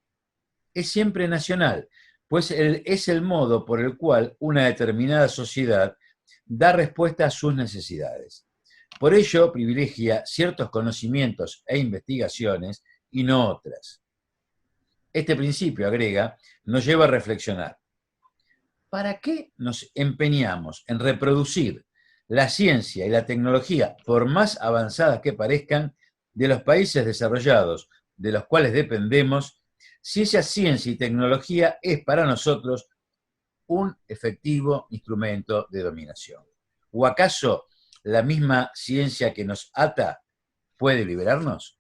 es siempre nacional, pues es el modo por el cual una determinada sociedad da respuesta a sus necesidades. Por ello, privilegia ciertos conocimientos e investigaciones y no otras. Este principio, agrega, nos lleva a reflexionar. ¿Para qué nos empeñamos en reproducir la ciencia y la tecnología, por más avanzadas que parezcan, de los países desarrollados de los cuales dependemos, si esa ciencia y tecnología es para nosotros un efectivo instrumento de dominación? ¿O acaso la misma ciencia que nos ata puede liberarnos?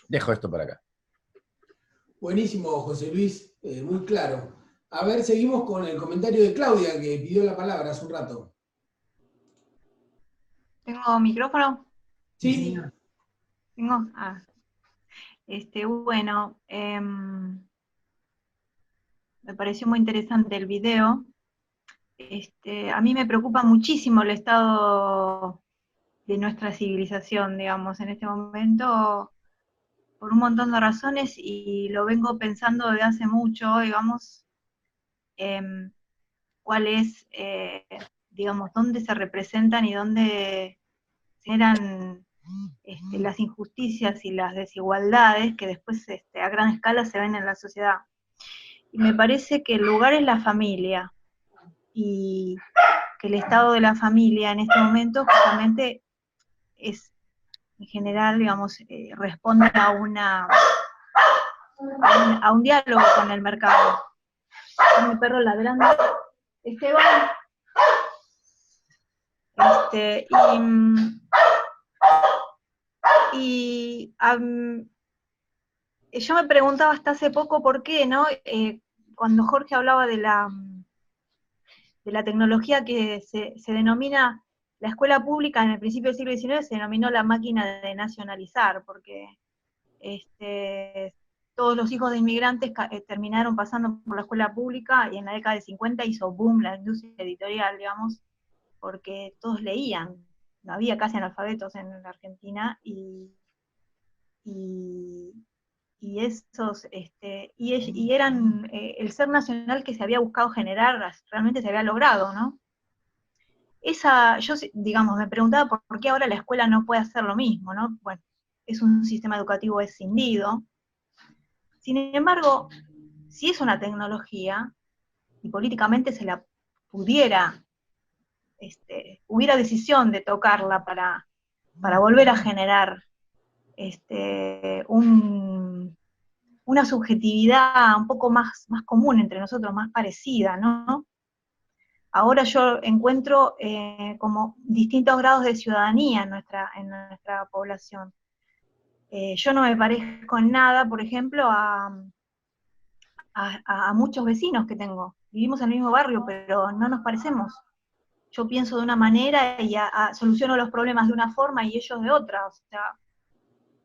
Dejo esto para acá. Buenísimo, José Luis, muy claro. A ver, seguimos con el comentario de Claudia, que pidió la palabra hace un rato. ¿Tengo micrófono? Sí. ¿Tengo? Bueno, me pareció muy interesante el video. A mí me preocupa muchísimo el estado de nuestra civilización, digamos, en este momento, por un montón de razones, y lo vengo pensando desde hace mucho, digamos, cuál es, digamos, dónde se representan y dónde se generan las injusticias y las desigualdades que después a gran escala se ven en la sociedad. Y me parece que el lugar es la familia, y que el estado de la familia en este momento justamente es, en general, digamos, responde a un diálogo con el mercado. Mi perro ladrando. Esteban. Yo me preguntaba hasta hace poco por qué, ¿no? Cuando Jorge hablaba de la tecnología que se denomina, la escuela pública en el principio del siglo XIX se denominó la máquina de nacionalizar, porque todos los hijos de inmigrantes terminaron pasando por la escuela pública, y en la década de 50 hizo boom la industria editorial, digamos, porque todos leían, no había casi analfabetos en la Argentina, y eran el ser nacional que se había buscado generar, realmente se había logrado, ¿no? Yo, digamos, me preguntaba por qué ahora la escuela no puede hacer lo mismo, ¿no? Bueno, es un sistema educativo escindido. Sin embargo, si es una tecnología, y políticamente se la pudiera, hubiera decisión de tocarla para volver a generar una subjetividad un poco más común entre nosotros, más parecida, ¿no? Ahora yo encuentro como distintos grados de ciudadanía en nuestra población. Yo no me parezco en nada, por ejemplo, a muchos vecinos que tengo. Vivimos en el mismo barrio, pero no nos parecemos. Yo pienso de una manera y soluciono los problemas de una forma y ellos de otra, o sea,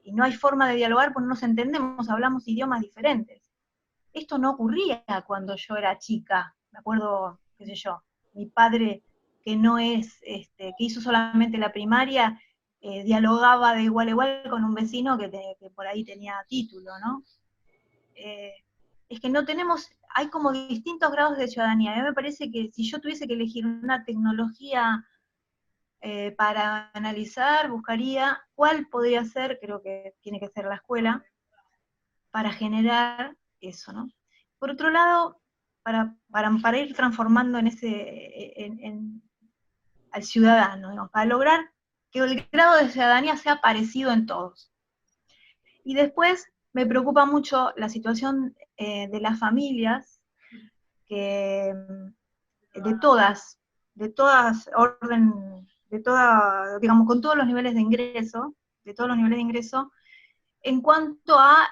y no hay forma de dialogar porque no nos entendemos, hablamos idiomas diferentes. Esto no ocurría cuando yo era chica, me acuerdo, qué sé yo, mi padre, que que hizo solamente la primaria, dialogaba de igual a igual con un vecino que por ahí tenía título, ¿no? Es que no tenemos, hay como distintos grados de ciudadanía. A mí me parece que si yo tuviese que elegir una tecnología para analizar, buscaría cuál podría ser, creo que tiene que ser la escuela, para generar eso, ¿no? Por otro lado, para ir transformando al ciudadano, ¿no? Para lograr que el grado de ciudadanía sea parecido en todos. Y después me preocupa mucho la situación de las familias, de todas orden, digamos, con todos los niveles de ingreso, en cuanto a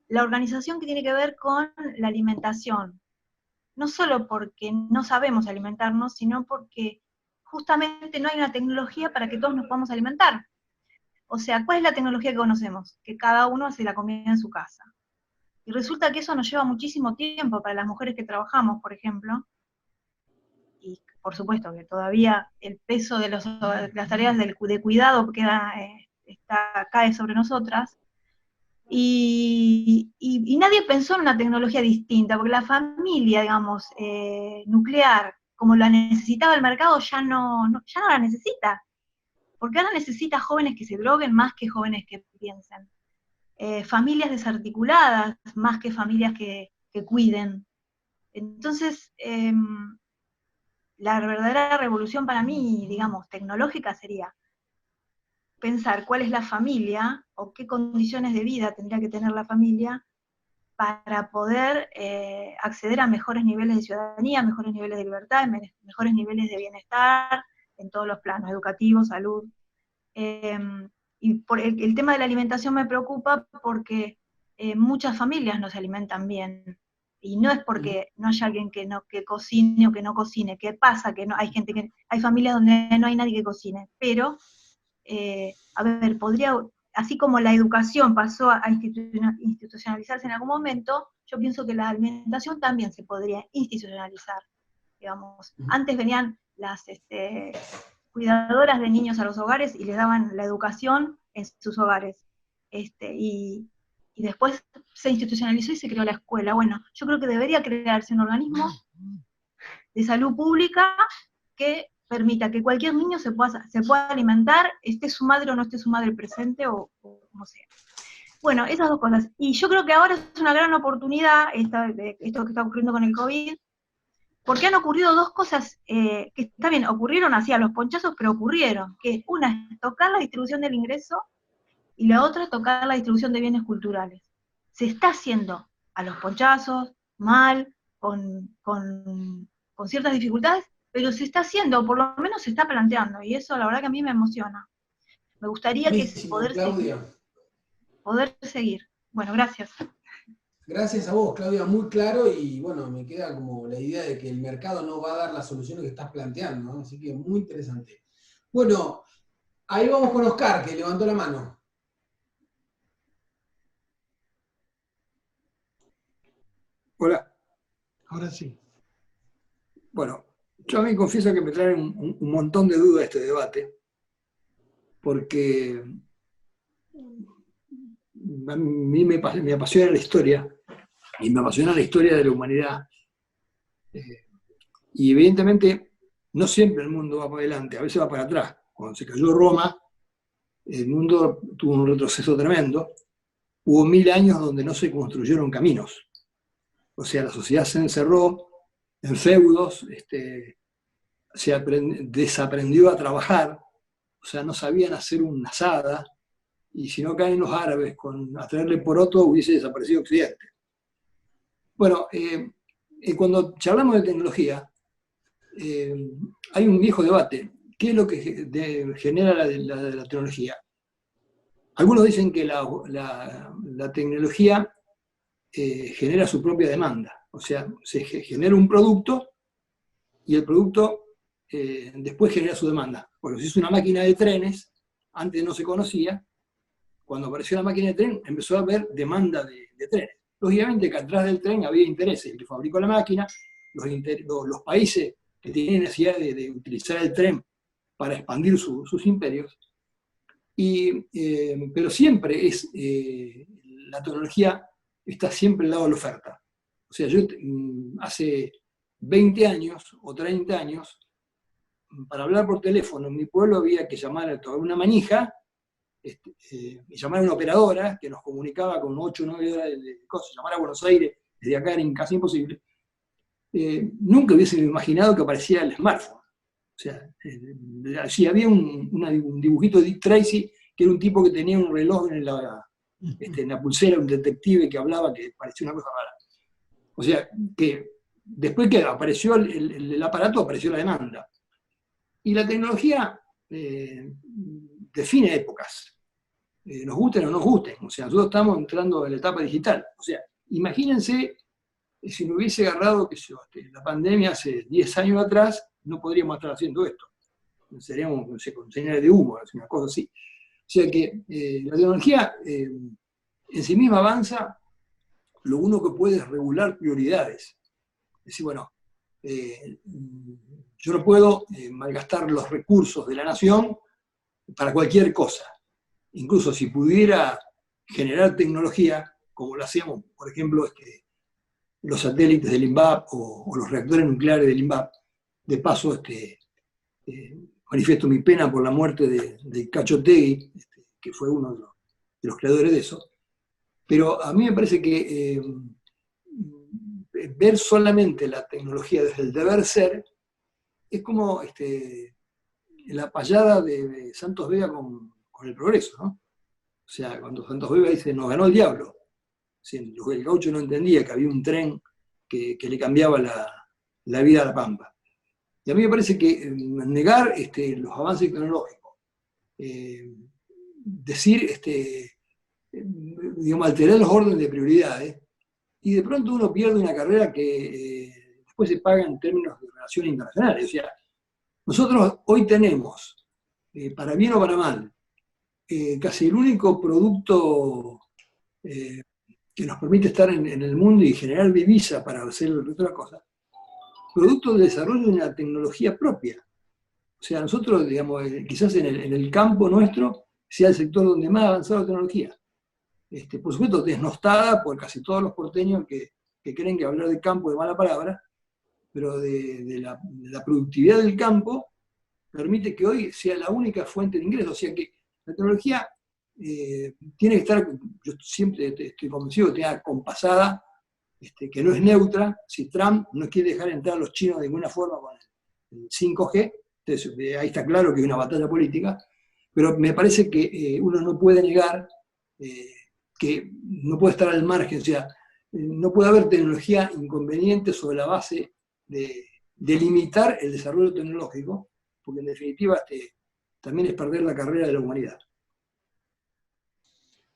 la organización que tiene que ver con la alimentación. no solo porque no sabemos alimentarnos, sino porque justamente no hay una tecnología para que todos nos podamos alimentar. O sea, ¿cuál es la tecnología que conocemos? Que cada uno hace la comida en su casa. Y resulta que eso nos lleva muchísimo tiempo para las mujeres que trabajamos, por ejemplo, y por supuesto que todavía el peso de las tareas de cuidado cae sobre nosotras, y nadie pensó en una tecnología distinta, porque la familia, digamos, nuclear, como la necesitaba el mercado, ya no la necesita, porque ahora necesita jóvenes que se droguen más que jóvenes que piensen, familias desarticuladas más que familias que cuiden. Entonces, la verdadera revolución para mí, digamos, tecnológica sería pensar cuál es la familia o qué condiciones de vida tendría que tener la familia para poder acceder a mejores niveles de ciudadanía, mejores niveles de libertad, mejores niveles de bienestar en todos los planos, educativo, salud. Y por el tema de la alimentación me preocupa porque muchas familias no se alimentan bien. Y no es porque no haya alguien que cocine o que no cocine. ¿Qué pasa? Que no hay gente hay familias donde no hay nadie que cocine. Pero, a ver, así como la educación pasó a institucionalizarse en algún momento, yo pienso que la alimentación también se podría institucionalizar. Digamos, antes venían las cuidadoras de niños a los hogares y les daban la educación en sus hogares. Y después se institucionalizó y se creó la escuela. Bueno, yo creo que debería crearse un organismo de salud pública que permita que cualquier niño se pueda alimentar, esté su madre o no esté su madre presente, o como sea. Bueno, esas dos cosas. Y yo creo que ahora es una gran oportunidad, esto que está ocurriendo con el COVID, porque han ocurrido dos cosas que está bien, ocurrieron así a los ponchazos, pero ocurrieron, que una es tocar la distribución del ingreso, y la otra es tocar la distribución de bienes culturales. Se está haciendo a los ponchazos, mal, con ciertas dificultades, pero se está haciendo, o por lo menos se está planteando, y eso la verdad que a mí me emociona. Me gustaría poder seguir. Bueno, gracias. Gracias a vos, Claudia, muy claro, y bueno, me queda como la idea de que el mercado no va a dar las soluciones que estás planteando, ¿no? Así que muy interesante. Bueno, ahí vamos con Oscar, que levantó la mano. Hola. Ahora sí. Bueno, yo a mí confieso que me trae un montón de dudas este debate, porque a mí me apasiona la historia, y me apasiona la historia de la humanidad. Y evidentemente no siempre el mundo va para adelante, a veces va para atrás. Cuando se cayó Roma, el mundo tuvo un retroceso tremendo. Hubo 1000 años donde no se construyeron caminos. O sea, la sociedad se encerró en feudos, desaprendió a trabajar, o sea, no sabían hacer una asada, y si no caen los árabes a traerle poroto, hubiese desaparecido Occidente. Bueno, cuando charlamos de tecnología, hay un viejo debate. ¿Qué es lo que genera la tecnología? Algunos dicen que la tecnología genera su propia demanda. O sea, se genera un producto y el producto después genera su demanda. Bueno, si es una máquina de trenes, antes no se conocía, cuando apareció la máquina de tren empezó a haber demanda de trenes. Lógicamente que atrás del tren había intereses, el que fabricó la máquina, los países que tenían necesidad de utilizar el tren para expandir sus imperios. Pero siempre la tecnología está siempre al lado de la oferta. O sea, yo hace 20 años o 30 años, para hablar por teléfono en mi pueblo había que llamar a una manija, y llamar a una operadora que nos comunicaba con 8 o 9 horas de cosas, llamar a Buenos Aires, desde acá era casi imposible. Nunca hubiese imaginado que aparecía el smartphone. O sea, sí, había un dibujito de Dick Tracy, que era un tipo que tenía un reloj en la pulsera, un detective que hablaba, que parecía una cosa rara. O sea, que después que apareció el aparato, apareció la demanda. Y la tecnología define épocas, nos gusten o no nos gusten. O sea, nosotros estamos entrando en la etapa digital. O sea, imagínense si no hubiese agarrado la pandemia hace 10 años atrás, no podríamos estar haciendo esto. Seríamos, no sé, con señales de humo, una cosa así. O sea que la tecnología en sí misma avanza, lo uno que puede es regular prioridades. Es decir, bueno, yo no puedo malgastar los recursos de la nación para cualquier cosa. Incluso si pudiera generar tecnología, como lo hacíamos, por ejemplo, los satélites del INVAP o los reactores nucleares del INVAP. De paso, manifiesto mi pena por la muerte de Cacho Tegui, que fue uno de los creadores de eso. Pero a mí me parece que ver solamente la tecnología desde el deber ser es como la payada de Santos Vega con el progreso, ¿no? O sea, cuando Santos Vega dice, nos ganó el diablo. El gaucho no entendía que había un tren que le cambiaba la vida a la Pampa. Y a mí me parece que negar los avances tecnológicos, decir, digamos, alterar los órdenes de prioridades, y de pronto uno pierde una carrera que después se paga en términos de relaciones internacionales. O sea, nosotros hoy tenemos, para bien o para mal, casi el único producto que nos permite estar en el mundo y generar divisa para hacer otra cosa, producto del desarrollo de una tecnología propia. O sea, nosotros, digamos, quizás en el campo nuestro sea el sector donde más ha avanzado la tecnología. Por supuesto, desnostada por casi todos los porteños que creen que hablar de campo es mala palabra, pero de la productividad del campo permite que hoy sea la única fuente de ingresos. O sea que la tecnología tiene que estar, yo siempre estoy convencido que tenga compasada, que no es neutra. Si Trump no quiere dejar entrar a los chinos de ninguna forma con el 5G, entonces ahí está claro que hay una batalla política, pero me parece que uno no puede negar que no puede estar al margen, o sea, no puede haber tecnología inconveniente sobre la base de limitar el desarrollo tecnológico, porque en definitiva también es perder la carrera de la humanidad.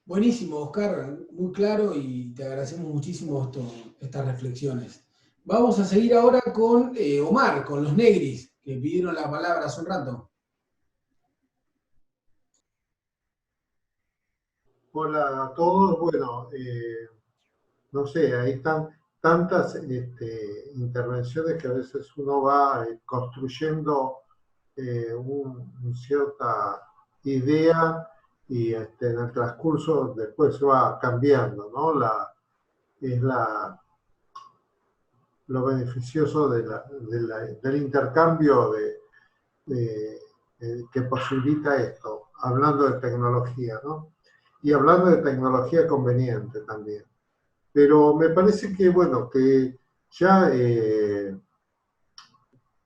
Buenísimo, Oscar, muy claro y te agradecemos muchísimo estas reflexiones. Vamos a seguir ahora con Omar, con los Negris, que pidieron la palabra hace un rato. Hola a todos. Bueno, no sé, ahí están tantas intervenciones que a veces uno va construyendo una cierta idea y en el transcurso después se va cambiando, ¿no? Lo beneficioso del intercambio que posibilita esto, hablando de tecnología, ¿no? Y hablando de tecnología conveniente también. Pero me parece que, bueno, que ya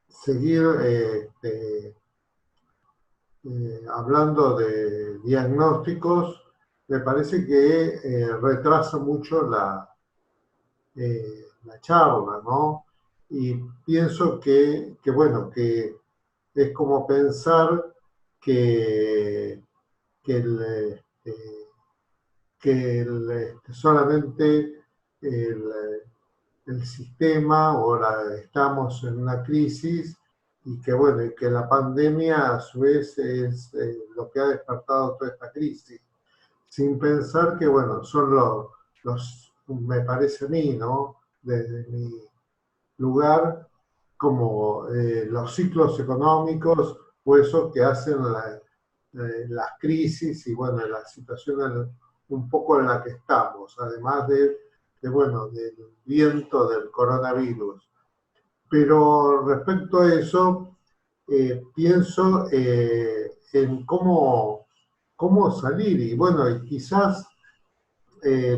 seguir hablando de diagnósticos, me parece que retrasa mucho la charla, ¿no? Y pienso que, bueno, que es como pensar que solamente el sistema, ahora estamos en una crisis, y que bueno, y que la pandemia a su vez es lo que ha despertado toda esta crisis, sin pensar que bueno, son los me parece a mí, ¿no? Desde mi lugar, como los ciclos económicos o eso que hacen las crisis y bueno, la situación un poco en la que estamos, además bueno, del viento del coronavirus. Pero respecto a eso, pienso en cómo salir, y bueno, y quizás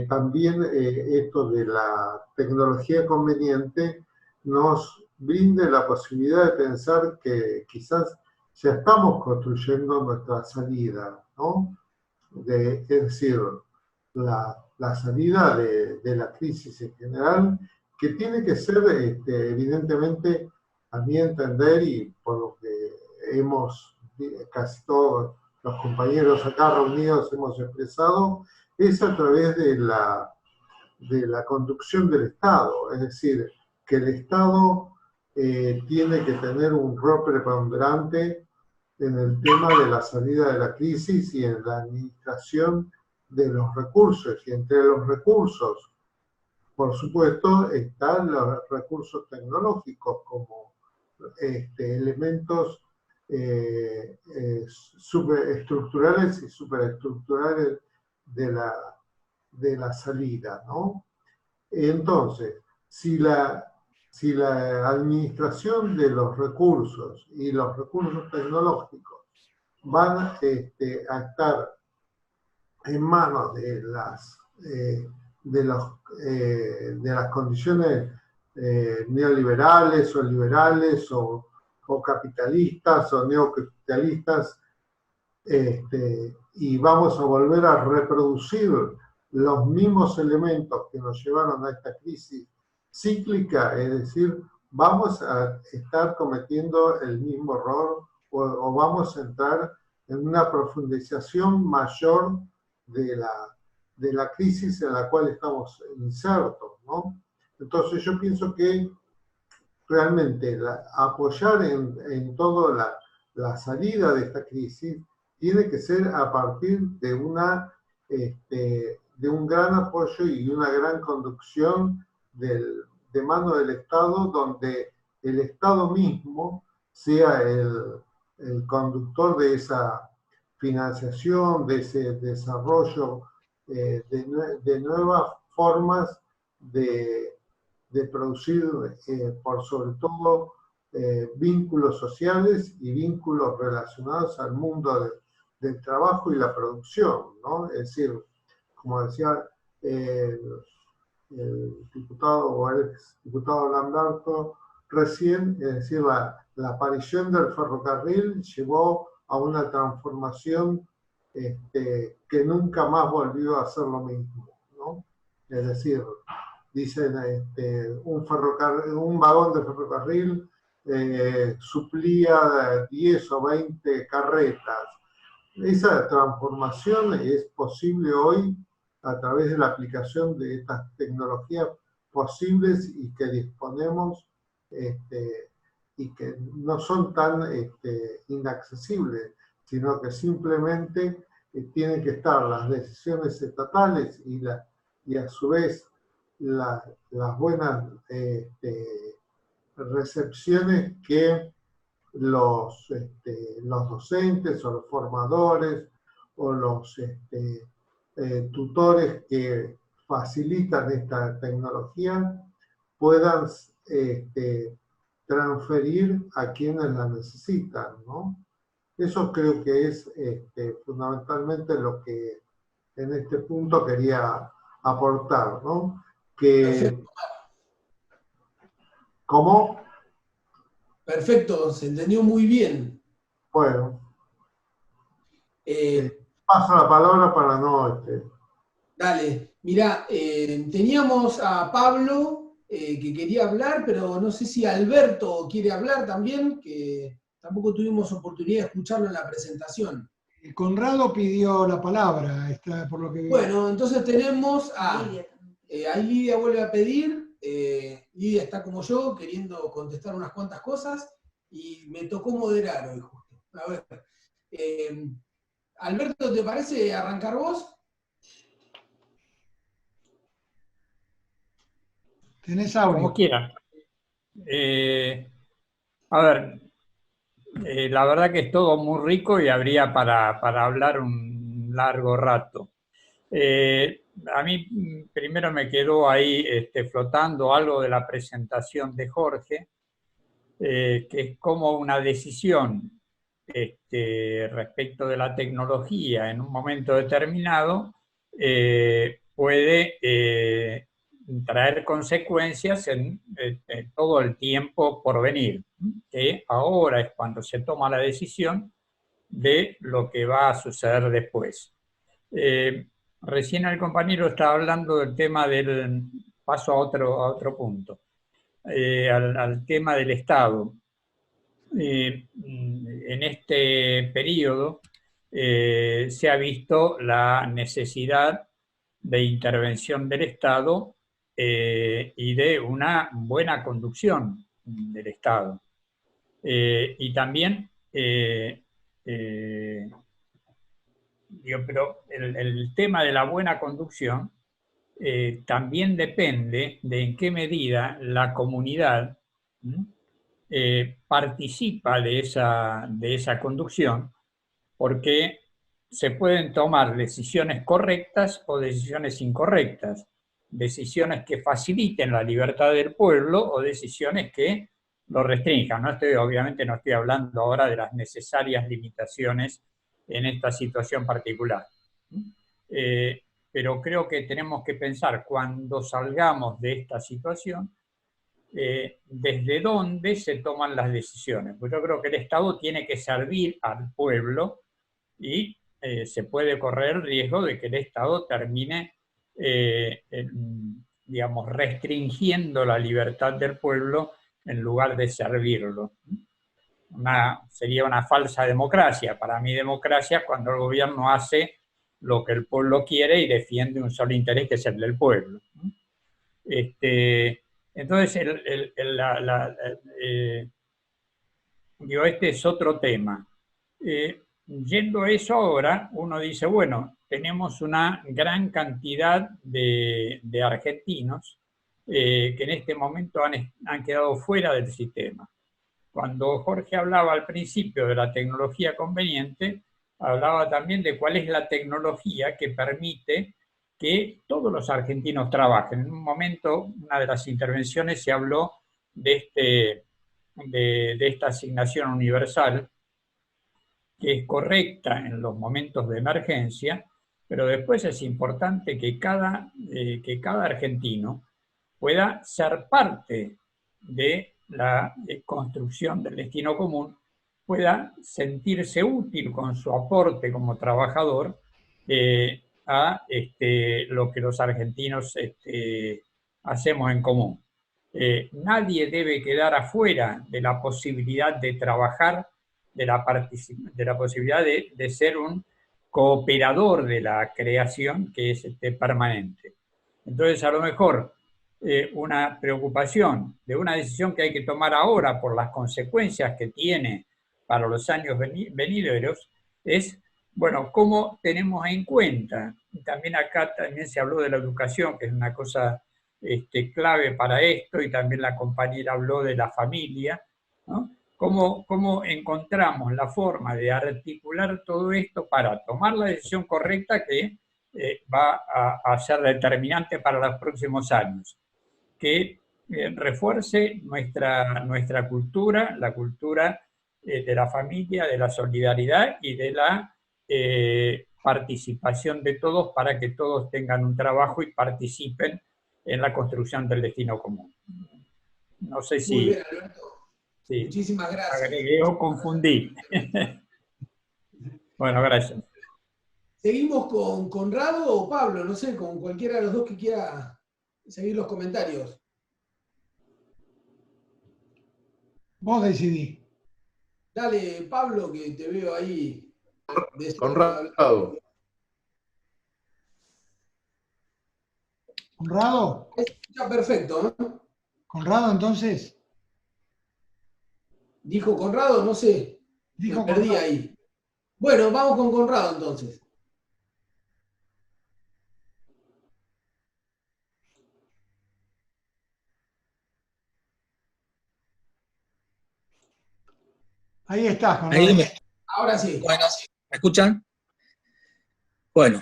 también esto de la tecnología conveniente nos brinde la posibilidad de pensar que quizás ya estamos construyendo nuestra salida, ¿no? Es decir, la salida de la crisis en general, que tiene que ser evidentemente, a mi entender, y por lo que casi todos los compañeros acá reunidos hemos expresado, es a través de la conducción del Estado, es decir, que el Estado tiene que tener un rol preponderante en el tema de la salida de la crisis y en la administración de los recursos. Y entre los recursos, por supuesto, están los recursos tecnológicos como elementos superestructurales y superestructurales de la salida, ¿no? Entonces, si la administración de los recursos y los recursos tecnológicos van a estar en manos de las condiciones neoliberales o liberales o capitalistas o neocapitalistas, y vamos a volver a reproducir los mismos elementos que nos llevaron a esta crisis cíclica, es decir, vamos a estar cometiendo el mismo error o vamos a entrar en una profundización mayor de la crisis en la cual estamos insertos, ¿no? Entonces yo pienso que realmente apoyar en toda la salida de esta crisis tiene que ser a partir de un gran apoyo y una gran conducción de mano del Estado, donde el Estado mismo sea el conductor de esa financiación, de ese desarrollo de nuevas formas de producir, por sobre todo, vínculos sociales y vínculos relacionados al mundo del trabajo y la producción, ¿no? Es decir, como decía el diputado o el exdiputado Lamberto recién, es decir, la aparición del ferrocarril llevó a una transformación que nunca más volvió a ser lo mismo, ¿no? Es decir, dicen un vagón de ferrocarril suplía 10 o 20 carretas. Esa transformación es posible hoy a través de la aplicación de estas tecnologías posibles y que disponemos y que no son tan inaccesibles, sino que simplemente tienen que estar las decisiones estatales y a su vez las buenas recepciones que los docentes o los formadores o los tutores que facilitan esta tecnología puedan transferir a quienes la necesitan, ¿no? Eso creo que es fundamentalmente lo que en este punto quería aportar, ¿no? ¿Cómo? Perfecto, se entendió muy bien. Bueno. Paso la palabra para no... Dale, mirá, teníamos a Pablo que quería hablar, pero no sé si Alberto quiere hablar también, que tampoco tuvimos oportunidad de escucharlo en la presentación. Conrado pidió la palabra, por lo que... Bueno, entonces tenemos a... ahí Lidia vuelve a pedir, Lidia está como yo, queriendo contestar unas cuantas cosas, y me tocó moderar hoy justo. A ver, Alberto, ¿te parece arrancar vos? Tenés audio. Como quieran. A ver, la verdad que es todo muy rico y habría para hablar un largo rato. A mí primero me quedó ahí flotando algo de la presentación de Jorge, que es como una decisión respecto de la tecnología en un momento determinado puede traer consecuencias en todo el tiempo por venir, que ahora es cuando se toma la decisión de lo que va a suceder después. Recién el compañero estaba hablando del tema del... Paso a otro punto, al tema del Estado. En este periodo se ha visto la necesidad de intervención del Estado y de una buena conducción del Estado. Y también, pero el tema de la buena conducción también depende de en qué medida la comunidad participa de esa conducción, porque se pueden tomar decisiones correctas o decisiones incorrectas, decisiones que faciliten la libertad del pueblo o decisiones que lo restrinjan. Obviamente no estoy hablando ahora de las necesarias limitaciones en esta situación particular. Pero creo que tenemos que pensar, cuando salgamos de esta situación, desde dónde se toman las decisiones. Pues yo creo que el Estado tiene que servir al pueblo y se puede correr el riesgo de que el Estado termine, digamos, restringiendo la libertad del pueblo en lugar de servirlo. Sería una falsa democracia. Para mí, democracia es cuando el gobierno hace lo que el pueblo quiere y defiende un solo interés, que es el del pueblo. Entonces, este es otro tema. Yendo a eso ahora, uno dice, bueno, tenemos una gran cantidad de argentinos que en este momento han quedado fuera del sistema. Cuando Jorge hablaba al principio de la tecnología conveniente, hablaba también de cuál es la tecnología que permite que todos los argentinos trabajen. En un momento, una de las intervenciones se habló de esta asignación universal, que es correcta en los momentos de emergencia, pero después es importante que cada argentino pueda ser parte de la construcción del destino común, pueda sentirse útil con su aporte como trabajador a lo que los argentinos hacemos en común. Nadie debe quedar afuera de la posibilidad de trabajar, de la posibilidad de ser un cooperador de la creación que es permanente. Entonces, a lo mejor una preocupación de una decisión que hay que tomar ahora por las consecuencias que tiene para los años venideros es, bueno, cómo tenemos en cuenta, y también acá también se habló de la educación, que es una cosa clave para esto, y también la compañera habló de la familia, ¿no? ¿Cómo encontramos la forma de articular todo esto para tomar la decisión correcta que va a ser determinante para los próximos años? Que refuerce nuestra cultura, la cultura de la familia, de la solidaridad y de la participación de todos para que todos tengan un trabajo y participen en la construcción del destino común. No sé si... Muy bien, Alberto. Sí, muchísimas gracias. Agregué o confundí. Bueno, gracias. ¿Seguimos con Conrado o Pablo? No sé, con cualquiera de los dos que quiera seguir los comentarios. Vos decidí. Dale, Pablo, que te veo ahí. Conrado. ¿Conrado? Está perfecto, ¿no? ¿Conrado entonces? Dijo Conrado, no sé. Dijo me perdí Conrado. ahí. Bueno, vamos con Conrado entonces. Ahí estás, Conrado. Ahora sí. Bueno, ¿me escuchan? Bueno,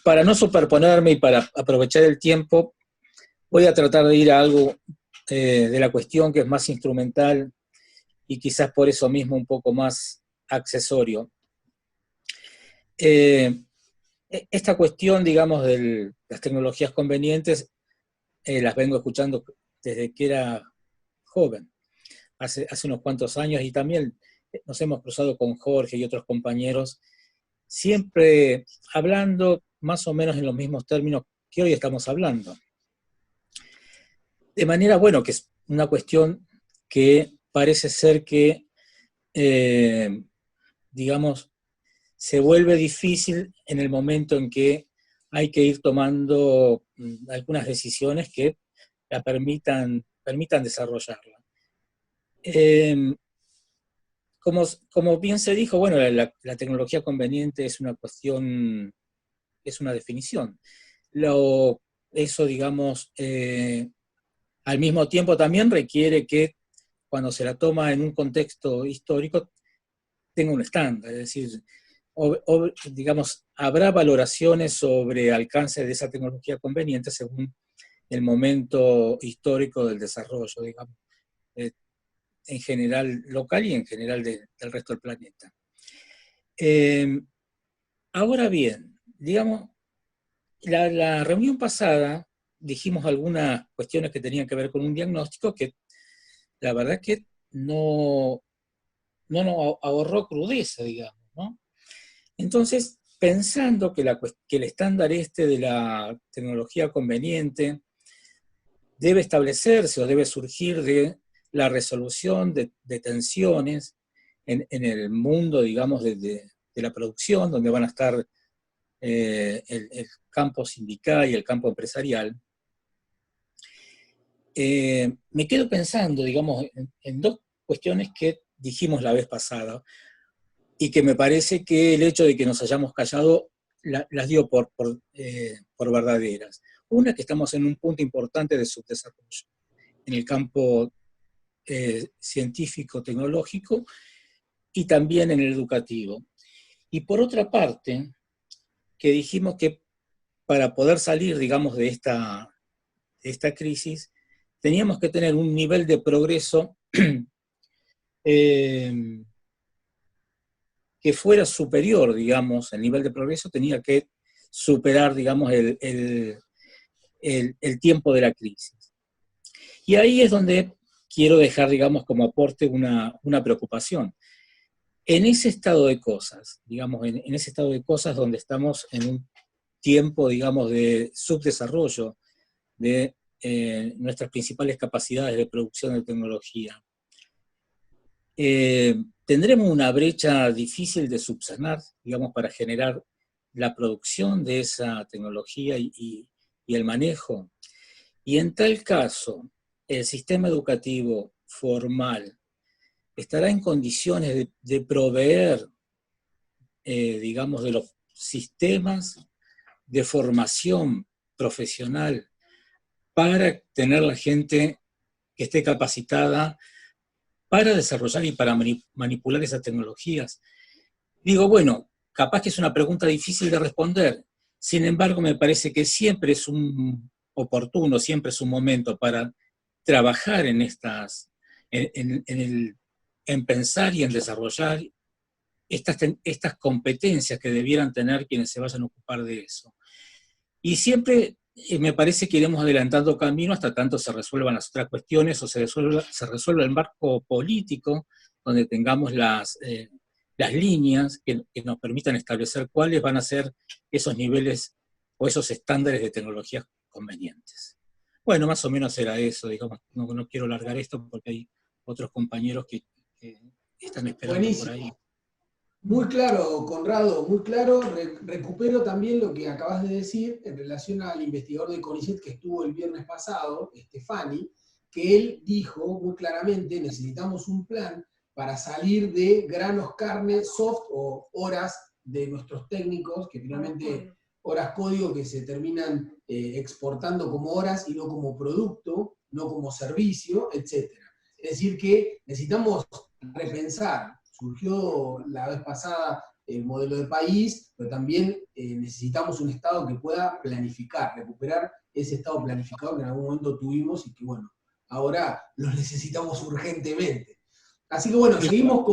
para no superponerme y para aprovechar el tiempo, voy a tratar de ir a algo de la cuestión que es más instrumental y quizás por eso mismo un poco más accesorio. Esta cuestión, digamos, de las tecnologías convenientes, las vengo escuchando desde que era joven, hace unos cuantos años, y también nos hemos cruzado con Jorge y otros compañeros, siempre hablando más o menos en los mismos términos que hoy estamos hablando. De manera, bueno, que es una cuestión que parece ser que, digamos, se vuelve difícil en el momento en que hay que ir tomando algunas decisiones que la permitan desarrollarla. Como bien se dijo, bueno, la tecnología conveniente es una cuestión, es una definición. Eso, digamos, al mismo tiempo también requiere que cuando se la toma en un contexto histórico tenga un estándar, es decir, digamos, habrá valoraciones sobre alcance de esa tecnología conveniente según el momento histórico del desarrollo, digamos, en general local y en general del resto del planeta. Ahora bien, digamos, la reunión pasada dijimos algunas cuestiones que tenían que ver con un diagnóstico que la verdad que no nos ahorró crudeza, digamos, ¿no? Entonces, pensando que el estándar de la tecnología conveniente debe establecerse o debe surgir de la resolución de tensiones en el mundo, digamos, de la producción, donde van a estar el campo sindical y el campo empresarial, me quedo pensando, digamos, en dos cuestiones que dijimos la vez pasada, y que me parece que el hecho de que nos hayamos callado las dio por verdaderas. Una, que estamos en un punto importante de subdesarrollo, en el campo científico, tecnológico, y también en el educativo. Y por otra parte, que dijimos que para poder salir, digamos, de esta crisis, teníamos que tener un nivel de progreso que fuera superior, digamos, el nivel de progreso tenía que superar, digamos, el tiempo de la crisis. Y ahí es donde quiero dejar, digamos, como aporte una preocupación. En ese estado de cosas, digamos, en ese estado de cosas donde estamos en un tiempo, digamos, de subdesarrollo de nuestras principales capacidades de producción de tecnología, tendremos una brecha difícil de subsanar, digamos, para generar la producción de esa tecnología y el manejo. Y en tal caso, el sistema educativo formal estará en condiciones de proveer, digamos, de los sistemas de formación profesional para tener la gente que esté capacitada para desarrollar y para manipular esas tecnologías. Digo, bueno, capaz que es una pregunta difícil de responder, sin embargo me parece que siempre es un oportuno, siempre es un momento para trabajar en pensar y en desarrollar estas competencias que debieran tener quienes se vayan a ocupar de eso. Y siempre me parece que iremos adelantando camino hasta tanto se resuelvan las otras cuestiones o se resuelva el marco político, donde tengamos las líneas que nos permitan establecer cuáles van a ser esos niveles o esos estándares de tecnologías convenientes. Bueno, más o menos era eso, digamos, no quiero alargar esto porque hay otros compañeros que están esperando. Buenísimo. Por ahí. Muy claro, Conrado, muy claro. Recupero también lo que acabas de decir en relación al investigador de CONICET que estuvo el viernes pasado, Stefani, que él dijo muy claramente, necesitamos un plan para salir de granos, carne, soft o horas de nuestros técnicos, que finalmente horas código que se terminan exportando como horas y no como producto, no como servicio, etc. Es decir que necesitamos repensar. Surgió la vez pasada el modelo de país, pero también necesitamos un Estado que pueda planificar, recuperar ese Estado planificado que en algún momento tuvimos y que, bueno, ahora lo necesitamos urgentemente. Así que, bueno, seguimos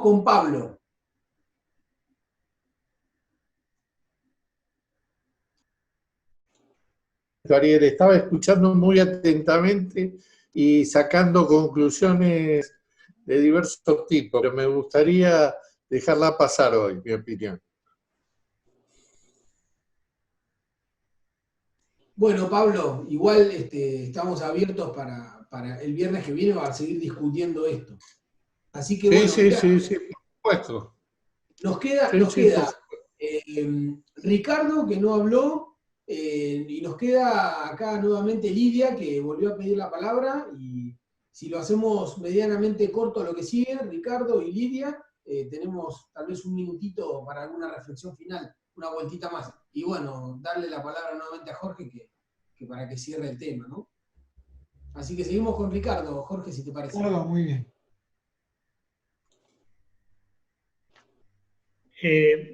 con Pablo. Ariel, estaba escuchando muy atentamente y sacando conclusiones de diversos tipos, pero me gustaría dejarla pasar hoy, mi opinión. Bueno, Pablo, igual estamos abiertos para el viernes que viene para seguir discutiendo esto. Así que bueno, sí, por supuesto. Nos queda Ricardo, que no habló, y nos queda acá nuevamente Lidia, que volvió a pedir la palabra, y si lo hacemos medianamente corto lo que sigue, Ricardo y Lidia, tenemos tal vez un minutito para alguna reflexión final, una vueltita más. Y bueno, darle la palabra nuevamente a Jorge que para que cierre el tema, ¿no? Así que seguimos con Ricardo, Jorge, si te parece. Ricardo, muy bien.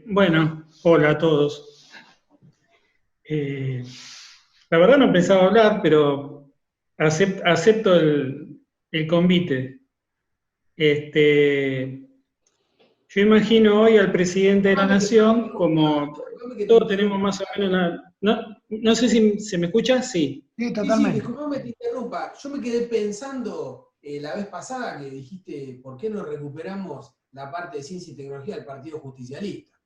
Bueno, hola a todos. La verdad no pensaba hablar, pero acepto el convite. Yo imagino hoy al presidente de la Nación, como todos tenemos más o menos no sé si se me escucha, sí. Sí, totalmente. Sí, disculpame que te interrumpa. Yo me quedé pensando la vez pasada que dijiste, ¿por qué no recuperamos la parte de ciencia y tecnología del Partido Justicialista?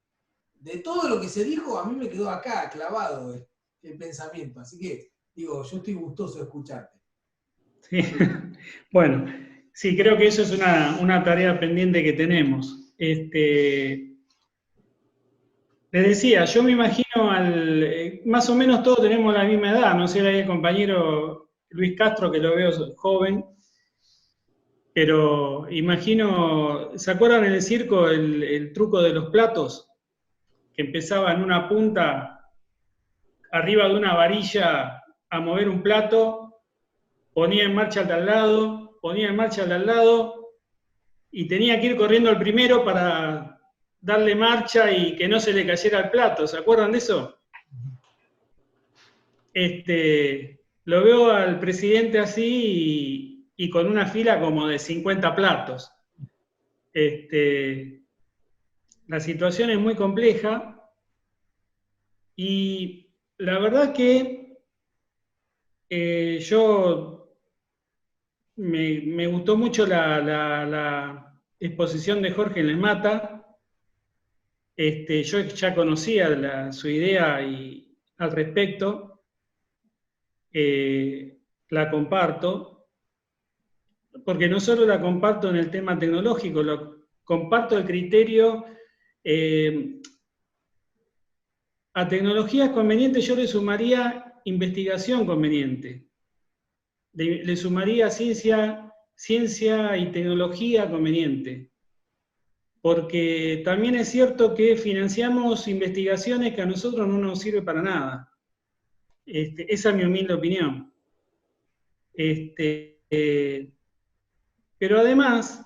De todo lo que se dijo, a mí me quedó acá clavado el pensamiento. Así que, digo, yo estoy gustoso de escucharte. Sí. Bueno, sí, creo que eso es una tarea pendiente que tenemos. Les decía, yo me imagino más o menos todos tenemos la misma edad, no sé, el compañero Luis Castro, que lo veo joven, pero imagino, ¿se acuerdan en el circo el truco de los platos? Que empezaba en una punta, arriba de una varilla, a mover un plato, ponía en marcha al de al lado, ponía en marcha al de al lado, y tenía que ir corriendo al primero para darle marcha y que no se le cayera el plato. ¿Se acuerdan de eso? Lo veo al presidente así y con una fila como de 50 platos. La situación es muy compleja y la verdad que yo me gustó mucho la exposición de Jorge en Les Mata. Yo ya conocía su idea al respecto, la comparto, porque no solo la comparto en el tema tecnológico, comparto el criterio. A tecnologías convenientes yo le sumaría investigación conveniente, le sumaría ciencia y tecnología conveniente. Porque también es cierto que financiamos investigaciones que a nosotros no nos sirven para nada. Esa es mi humilde opinión. Pero además,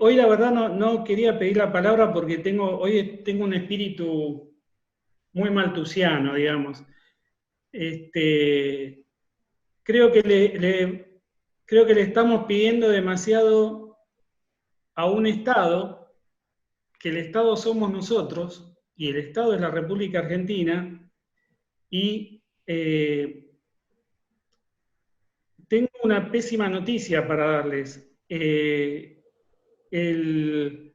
hoy la verdad no quería pedir la palabra porque hoy tengo un espíritu muy maltusiano, digamos. Creo que le estamos pidiendo demasiado a un Estado, que el Estado somos nosotros, y el Estado es la República Argentina, y tengo una pésima noticia para darles. El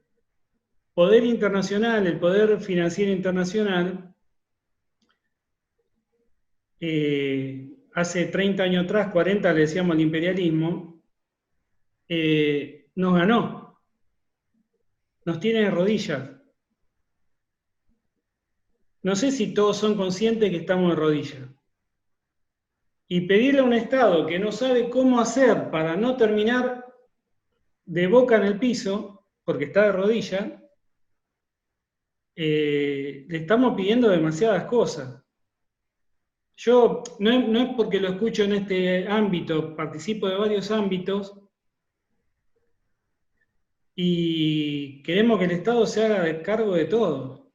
poder internacional, el poder financiero internacional, hace 30 años atrás, 40, le decíamos al imperialismo, nos ganó. Nos tiene de rodillas. No sé si todos son conscientes que estamos de rodillas. Y pedirle a un Estado que no sabe cómo hacer para no terminar de boca en el piso, porque está de rodillas, le estamos pidiendo demasiadas cosas. Yo, no es porque lo escucho en este ámbito, participo de varios ámbitos, y queremos que el Estado se haga cargo de todo.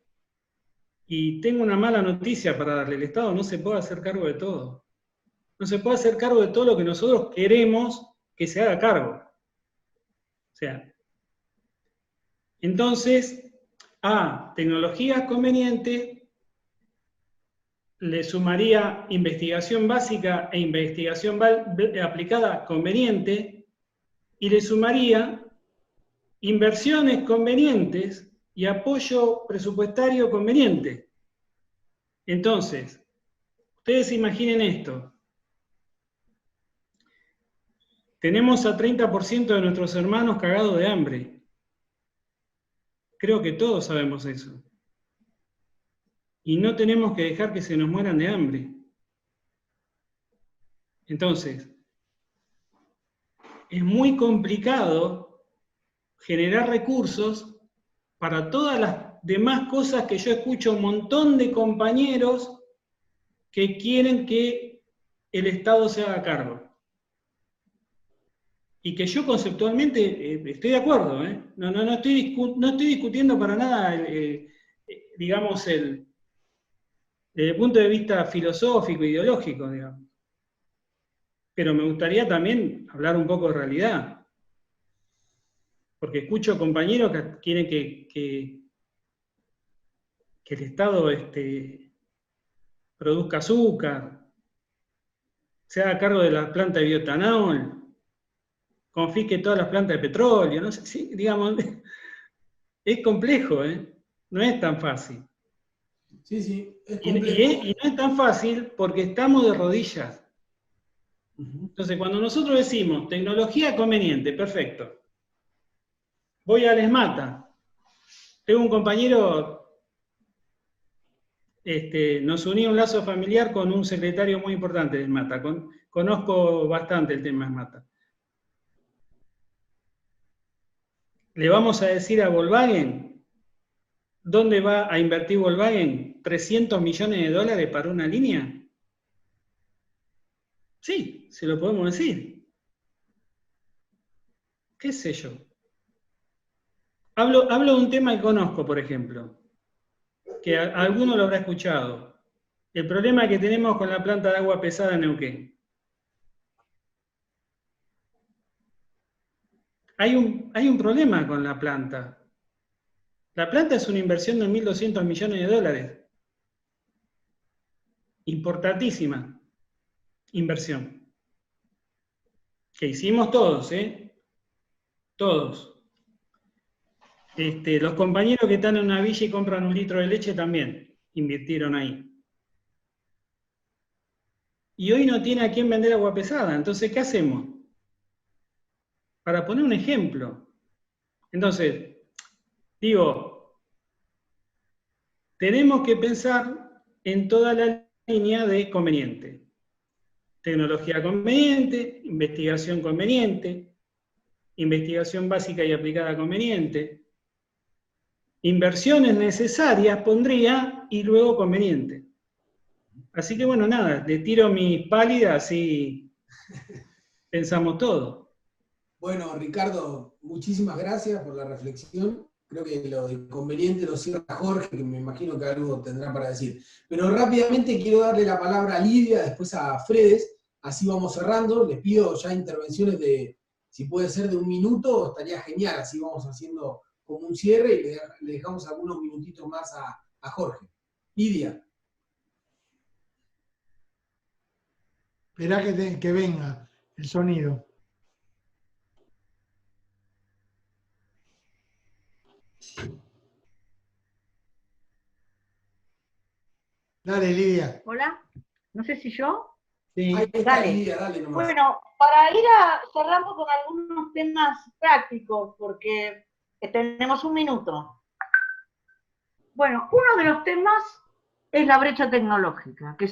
Y tengo una mala noticia para darle: el Estado no se puede hacer cargo de todo. No se puede hacer cargo de todo lo que nosotros queremos que se haga cargo. O sea, entonces, a tecnologías convenientes le sumaría investigación básica e investigación aplicada conveniente, y le sumaría inversiones convenientes y apoyo presupuestario conveniente. Entonces, ustedes imaginen esto. Tenemos a 30% de nuestros hermanos cagados de hambre. Creo que todos sabemos eso. Y no tenemos que dejar que se nos mueran de hambre. Entonces, es muy complicado generar recursos para todas las demás cosas que yo escucho un montón de compañeros que quieren que el Estado se haga cargo. Y que yo conceptualmente estoy de acuerdo, ¿eh? No estoy discutiendo para nada, digamos, desde el punto de vista filosófico, ideológico, digamos. Pero me gustaría también hablar un poco de realidad. Porque escucho compañeros que quieren que el Estado produzca azúcar, se haga cargo de la planta de bioetanol, confisque todas las plantas de petróleo, no sé, sí, digamos, es complejo, ¿eh? No es tan fácil. Sí, sí, es Y complejo. no es tan fácil porque estamos de rodillas. Entonces, cuando nosotros decimos tecnología conveniente, perfecto. Voy a Lesmata. Tengo un compañero, nos unió un lazo familiar con un secretario muy importante de Lesmata. Conozco bastante el tema de Lesmata. ¿Le vamos a decir a Volkswagen dónde va a invertir Volkswagen 300 millones de dólares para una línea? Sí, se lo podemos decir. ¿Qué sé yo? Hablo de un tema que conozco, por ejemplo, que alguno lo habrá escuchado. El problema que tenemos con la planta de agua pesada en Neuquén. Hay un problema con la planta. La planta es una inversión de 1.200 millones de dólares. Importantísima inversión. Que hicimos todos, ¿eh? Todos. Los compañeros que están en una villa y compran un litro de leche también invirtieron ahí. Y hoy no tiene a quién vender agua pesada. Entonces, ¿qué hacemos? Para poner un ejemplo. Entonces, digo, tenemos que pensar en toda la línea de conveniente. Tecnología conveniente, investigación conveniente, investigación básica y aplicada conveniente, inversiones necesarias pondría y luego conveniente. Así que bueno, nada, le tiro mis pálidas y pensamos todo. Bueno, Ricardo, muchísimas gracias por la reflexión. Creo que lo de conveniente lo cierra Jorge, que me imagino que algo tendrá para decir. Pero rápidamente quiero darle la palabra a Lidia, después a Fredes, así vamos cerrando. Les pido ya intervenciones de, si puede ser de 1 minuto, estaría genial, así vamos haciendo como un cierre y le dejamos algunos minutitos más a Jorge. Lidia. Esperá que venga el sonido. Dale, Lidia. Hola, no sé si yo. Sí. Ahí está, Lidia, dale nomás. Bueno, para ir cerrando con algunos temas prácticos, porque tenemos 1 minuto. Bueno, uno de los temas es la brecha tecnológica, que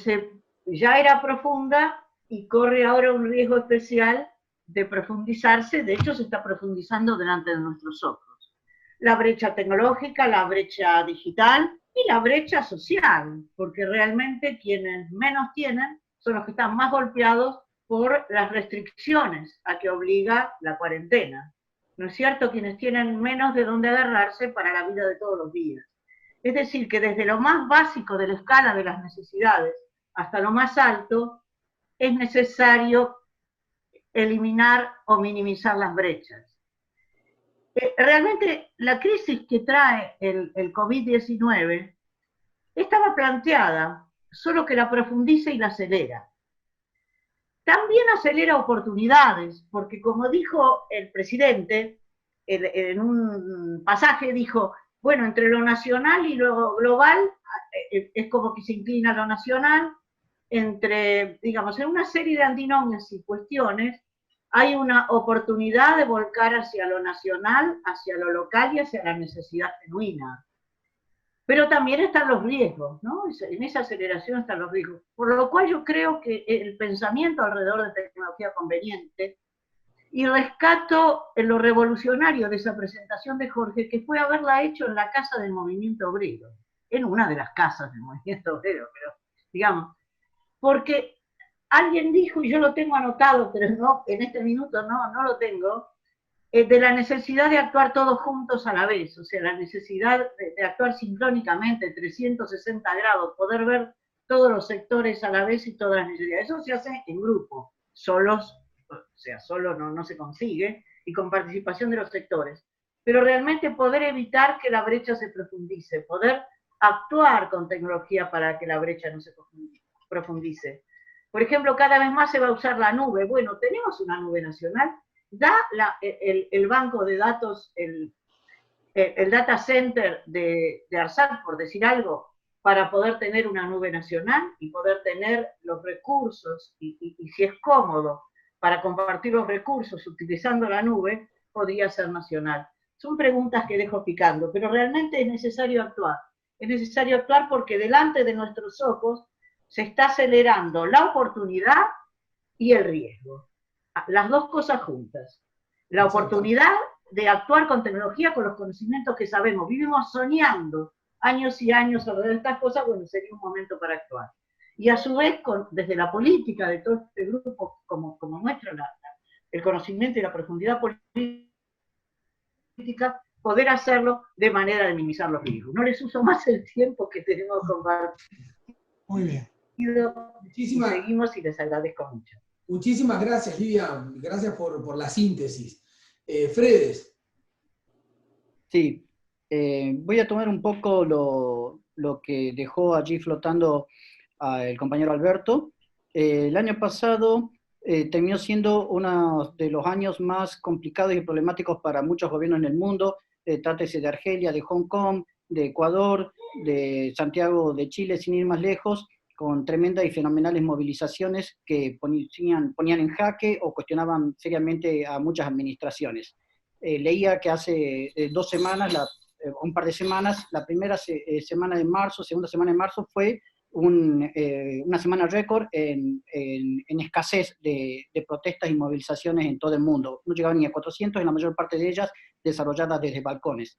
ya era profunda y corre ahora un riesgo especial de profundizarse. De hecho, se está profundizando delante de nuestros ojos. La brecha tecnológica, la brecha digital y la brecha social, porque realmente quienes menos tienen son los que están más golpeados por las restricciones a que obliga la cuarentena. ¿No es cierto? Quienes tienen menos de dónde agarrarse para la vida de todos los días. Es decir, que desde lo más básico de la escala de las necesidades hasta lo más alto, es necesario eliminar o minimizar las brechas. Realmente la crisis que trae el COVID-19 estaba planteada, solo que la profundiza y la acelera. También acelera oportunidades, porque como dijo el presidente, en un pasaje dijo, bueno, entre lo nacional y lo global, es como que se inclina a lo nacional, digamos, en una serie de antinomias y cuestiones, hay una oportunidad de volcar hacia lo nacional, hacia lo local y hacia la necesidad genuina. Pero también están los riesgos, ¿no? En esa aceleración están los riesgos. Por lo cual yo creo que el pensamiento alrededor de tecnología conveniente, y rescato en lo revolucionario de esa presentación de Jorge, que fue haberla hecho en la casa del movimiento obrero, en una de las casas del movimiento obrero, pero digamos, porque alguien dijo, y yo lo tengo anotado, pero no, en este minuto no lo tengo, de la necesidad de actuar todos juntos a la vez, o sea, la necesidad de actuar sincrónicamente, 360 grados, poder ver todos los sectores a la vez y todas las necesidades. Eso se hace en grupo, solos, o sea, solo no se consigue, y con participación de los sectores. Pero realmente poder evitar que la brecha se profundice, poder actuar con tecnología para que la brecha no se profundice. Por ejemplo, cada vez más se va a usar la nube. Bueno, tenemos una nube nacional, da el banco de datos, el data center de ARSAT, por decir algo, para poder tener una nube nacional y poder tener los recursos, y si es cómodo, para compartir los recursos utilizando la nube, podría ser nacional. Son preguntas que dejo picando, pero realmente es necesario actuar. Es necesario actuar porque delante de nuestros ojos se está acelerando la oportunidad y el riesgo. Las dos cosas juntas. La oportunidad de actuar con tecnología, con los conocimientos que sabemos. Vivimos soñando años y años alrededor de estas cosas, bueno, sería un momento para actuar. Y a su vez, desde la política de todo este grupo, como muestra el conocimiento y la profundidad política, poder hacerlo de manera de minimizar los riesgos. No les uso más el tiempo que tenemos compartido. Muy bien. Seguimos y les agradezco mucho. Muchísimas gracias, Lidia. Gracias por la síntesis. Fredes. Sí, voy a tomar un poco lo que dejó allí flotando el compañero Alberto. El año pasado terminó siendo uno de los años más complicados y problemáticos para muchos gobiernos en el mundo. Trátese de Argelia, de Hong Kong, de Ecuador, de Santiago de Chile, sin ir más lejos, con tremendas y fenomenales movilizaciones que ponían en jaque o cuestionaban seriamente a muchas administraciones. Leía que hace 2 semanas, un par de semanas, la primera semana de marzo, segunda semana de marzo, fue una semana récord en escasez de protestas y movilizaciones en todo el mundo. No llegaban ni a 400, en la mayor parte de ellas desarrolladas desde balcones.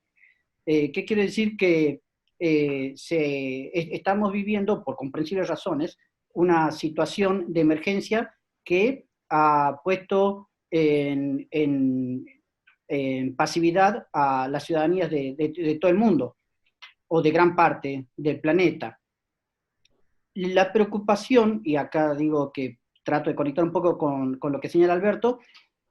¿Qué quiere decir? Que estamos viviendo, por comprensibles razones, una situación de emergencia que ha puesto en pasividad a las ciudadanías de todo el mundo, o de gran parte del planeta. La preocupación, y acá digo que trato de conectar un poco con lo que señala Alberto,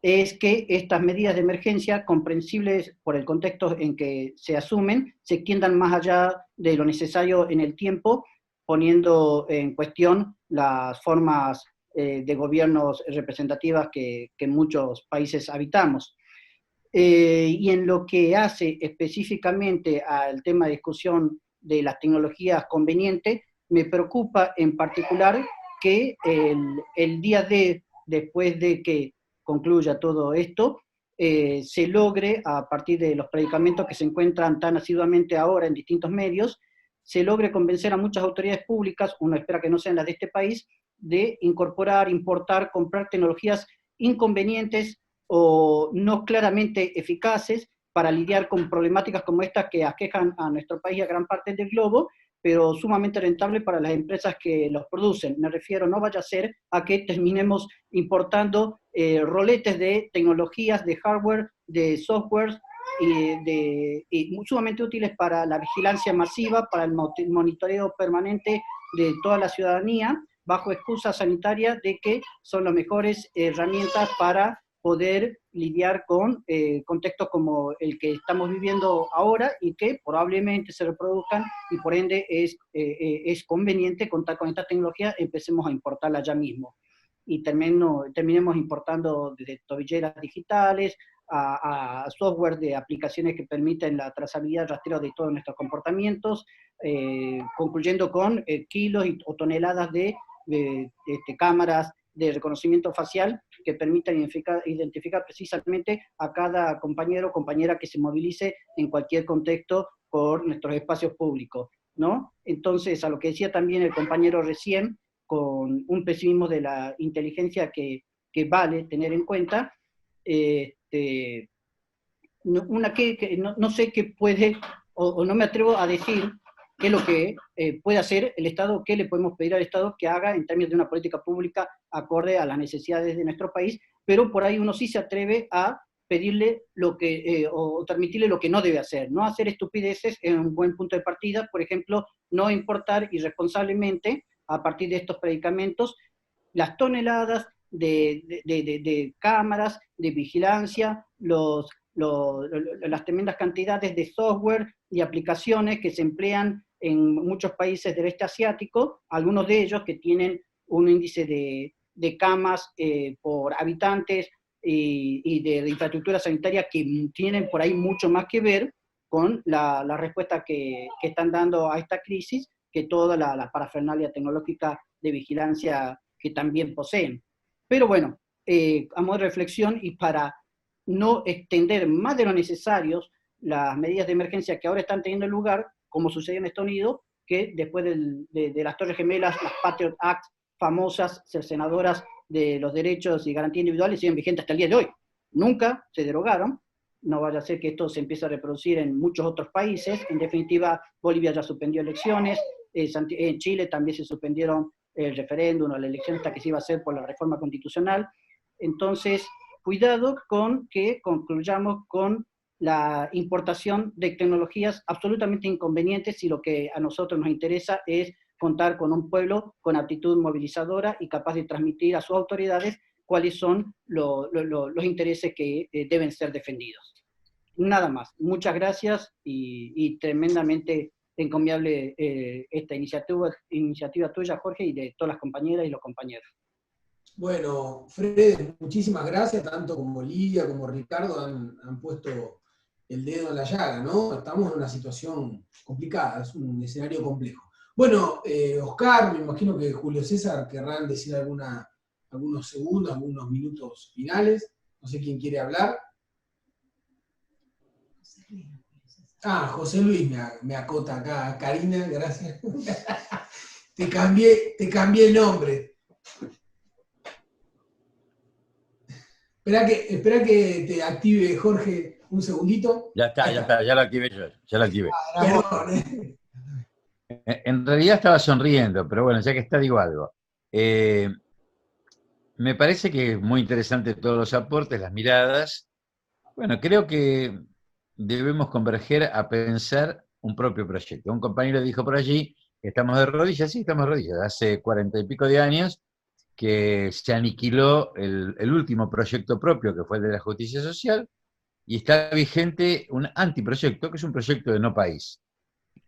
es que estas medidas de emergencia, comprensibles por el contexto en que se asumen, se extiendan más allá de lo necesario en el tiempo, poniendo en cuestión las formas de gobiernos representativas que en muchos países habitamos. Y en lo que hace específicamente al tema de discusión de las tecnologías convenientes, me preocupa en particular que el día después de que concluya todo esto, se logre, a partir de los predicamentos que se encuentran tan asiduamente ahora en distintos medios, se logre convencer a muchas autoridades públicas, uno espera que no sean las de este país, de incorporar, importar, comprar tecnologías inconvenientes o no claramente eficaces para lidiar con problemáticas como estas que aquejan a nuestro país y a gran parte del globo, pero sumamente rentable para las empresas que los producen. Me refiero, no vaya a ser a que terminemos importando roletes de tecnologías, de hardware, de software, y sumamente útiles para la vigilancia masiva, para el monitoreo permanente de toda la ciudadanía, bajo excusa sanitaria de que son las mejores herramientas para poder lidiar con contextos como el que estamos viviendo ahora y que probablemente se reproduzcan, y por ende es conveniente contar con esta tecnología, empecemos a importarla ya mismo. Y terminemos importando desde tobilleras digitales a software de aplicaciones que permiten la trazabilidad y rastreo de todos nuestros comportamientos, concluyendo con kilos o toneladas de cámaras de reconocimiento facial que permitan identificar precisamente a cada compañero o compañera que se movilice en cualquier contexto por nuestros espacios públicos, ¿no? Entonces, a lo que decía también el compañero recién, con un pesimismo de la inteligencia que vale tener en cuenta, no sé qué puede, o no me atrevo a decir qué es lo que puede hacer el Estado, qué le podemos pedir al Estado que haga en términos de una política pública acorde a las necesidades de nuestro país, pero por ahí uno sí se atreve a pedirle lo que, o transmitirle lo que no debe hacer. No hacer estupideces es un buen punto de partida, por ejemplo, no importar irresponsablemente, a partir de estos predicamentos, las toneladas de cámaras, de vigilancia, las tremendas cantidades de software y aplicaciones que se emplean en muchos países del este asiático, algunos de ellos que tienen un índice de camas por habitantes y de infraestructura sanitaria que tienen por ahí mucho más que ver con la respuesta que están dando a esta crisis que toda la parafernalia tecnológica de vigilancia que también poseen. Pero bueno, a modo de reflexión y para no extender más de lo necesario las medidas de emergencia que ahora están teniendo lugar, como sucedió en Estados Unidos, que después de las Torres Gemelas, las Patriot Act famosas, cercenadoras de los derechos y garantías individuales, siguen vigentes hasta el día de hoy. Nunca se derogaron, no vaya a ser que esto se empiece a reproducir en muchos otros países. En definitiva, Bolivia ya suspendió elecciones, en Chile también se suspendieron el referéndum o la elección esta que se iba a hacer por la reforma constitucional. Entonces, cuidado con que concluyamos con la importación de tecnologías absolutamente inconvenientes si lo que a nosotros nos interesa es contar con un pueblo con aptitud movilizadora y capaz de transmitir a sus autoridades cuáles son los intereses que deben ser defendidos. Nada más. Muchas gracias y tremendamente encomiable esta iniciativa tuya, Jorge, y de todas las compañeras y los compañeros. Bueno, Fred, muchísimas gracias, tanto como Lidia como Ricardo han puesto el dedo en la llaga, ¿no? Estamos en una situación complicada, es un escenario complejo. Bueno, Oscar, me imagino que Julio César querrán decir algunos segundos, algunos minutos finales, no sé quién quiere hablar. Ah, José Luis me acota acá, Karina, gracias. Te cambié el nombre. Espera que te active, Jorge, un segundito. Ya está, ya lo activé yo, ya lo activé. Perdón. En realidad estaba sonriendo, pero bueno, ya que está, digo algo. Me parece que es muy interesante todos los aportes, las miradas. Bueno, creo que debemos converger a pensar un propio proyecto. Un compañero dijo por allí que estamos de rodillas, sí, estamos de rodillas. Hace 40 y pico de años que se aniquiló el último proyecto propio, que fue el de la justicia social, y está vigente un antiproyecto, que es un proyecto de no país,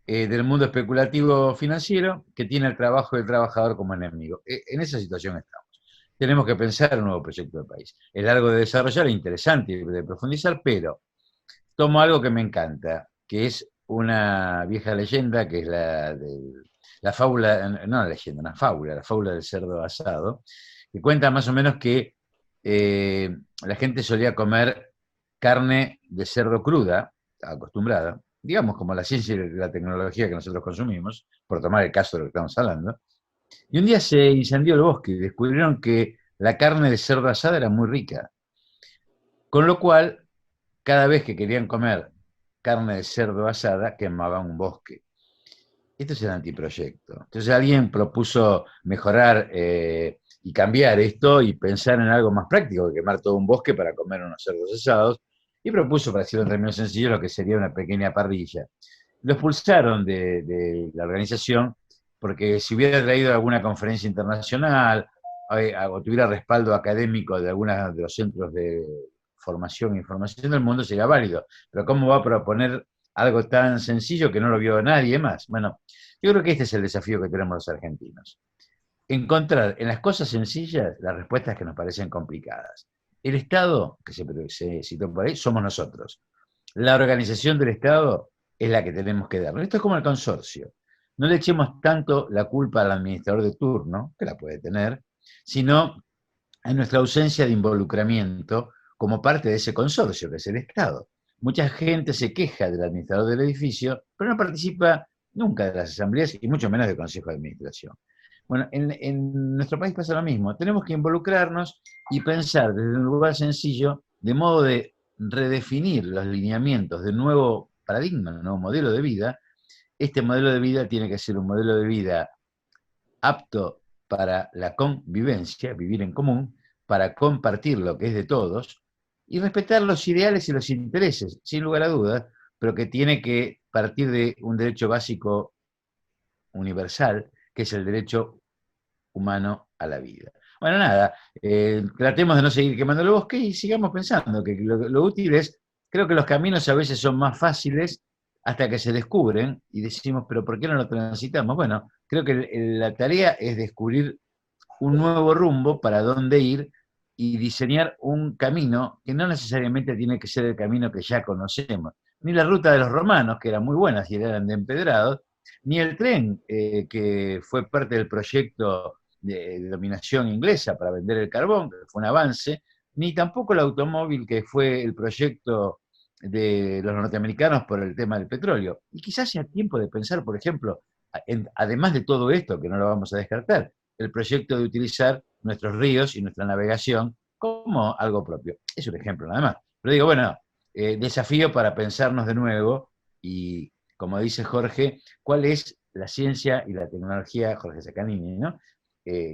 del mundo especulativo financiero, que tiene el trabajo del trabajador como enemigo. En esa situación estamos. Tenemos que pensar un nuevo proyecto de país. Es largo de desarrollar, interesante de profundizar, pero tomo algo que me encanta, que es una vieja leyenda, que es la fábula, no la leyenda, una fábula, la fábula del cerdo asado, que cuenta más o menos que la gente solía comer carne de cerdo cruda, acostumbrada, digamos como la ciencia y la tecnología que nosotros consumimos, por tomar el caso de lo que estamos hablando, y un día se incendió el bosque y descubrieron que la carne de cerdo asada era muy rica, con lo cual, cada vez que querían comer carne de cerdo asada, quemaban un bosque. Esto es el antiproyecto. Entonces alguien propuso mejorar y cambiar esto y pensar en algo más práctico que quemar todo un bosque para comer unos cerdos asados, y propuso, para decirlo en términos sencillos, lo que sería una pequeña parrilla. Lo expulsaron de la organización porque si hubiera traído alguna conferencia internacional o tuviera respaldo académico de algunos de los centros de formación e información del mundo, sería válido. Pero ¿cómo va a proponer algo tan sencillo que no lo vio nadie más? Bueno, yo creo que este es el desafío que tenemos los argentinos. Encontrar en las cosas sencillas las respuestas que nos parecen complicadas. El Estado, que se citó por ahí, somos nosotros. La organización del Estado es la que tenemos que dar. Esto es como el consorcio. No le echemos tanto la culpa al administrador de turno, que la puede tener, sino en nuestra ausencia de involucramiento como parte de ese consorcio que es el Estado. Mucha gente se queja del administrador del edificio, pero no participa nunca de las asambleas y mucho menos del consejo de administración. Bueno, en nuestro país pasa lo mismo. Tenemos que involucrarnos y pensar desde un lugar sencillo, de modo de redefinir los lineamientos de un nuevo paradigma, un nuevo modelo de vida. Este modelo de vida tiene que ser un modelo de vida apto para la convivencia, vivir en común, para compartir lo que es de todos y respetar los ideales y los intereses, sin lugar a dudas, pero que tiene que partir de un derecho básico universal, que es el derecho humano a la vida. Bueno, nada, tratemos de no seguir quemando el bosque y sigamos pensando que lo útil es, creo que los caminos a veces son más fáciles hasta que se descubren y decimos, pero ¿por qué no lo transitamos? Bueno, creo que la tarea es descubrir un nuevo rumbo para dónde ir y diseñar un camino que no necesariamente tiene que ser el camino que ya conocemos, ni la ruta de los romanos, que eran muy buenas y eran de empedrados, ni el tren, que fue parte del proyecto de dominación inglesa para vender el carbón, que fue un avance, ni tampoco el automóvil, que fue el proyecto de los norteamericanos por el tema del petróleo. Y quizás sea tiempo de pensar, por ejemplo, además de todo esto, que no lo vamos a descartar, el proyecto de utilizar nuestros ríos y nuestra navegación como algo propio. Es un ejemplo nada más. Pero digo, bueno, desafío para pensarnos de nuevo y, como dice Jorge, ¿cuál es la ciencia y la tecnología, Jorge Saccanini, ¿no?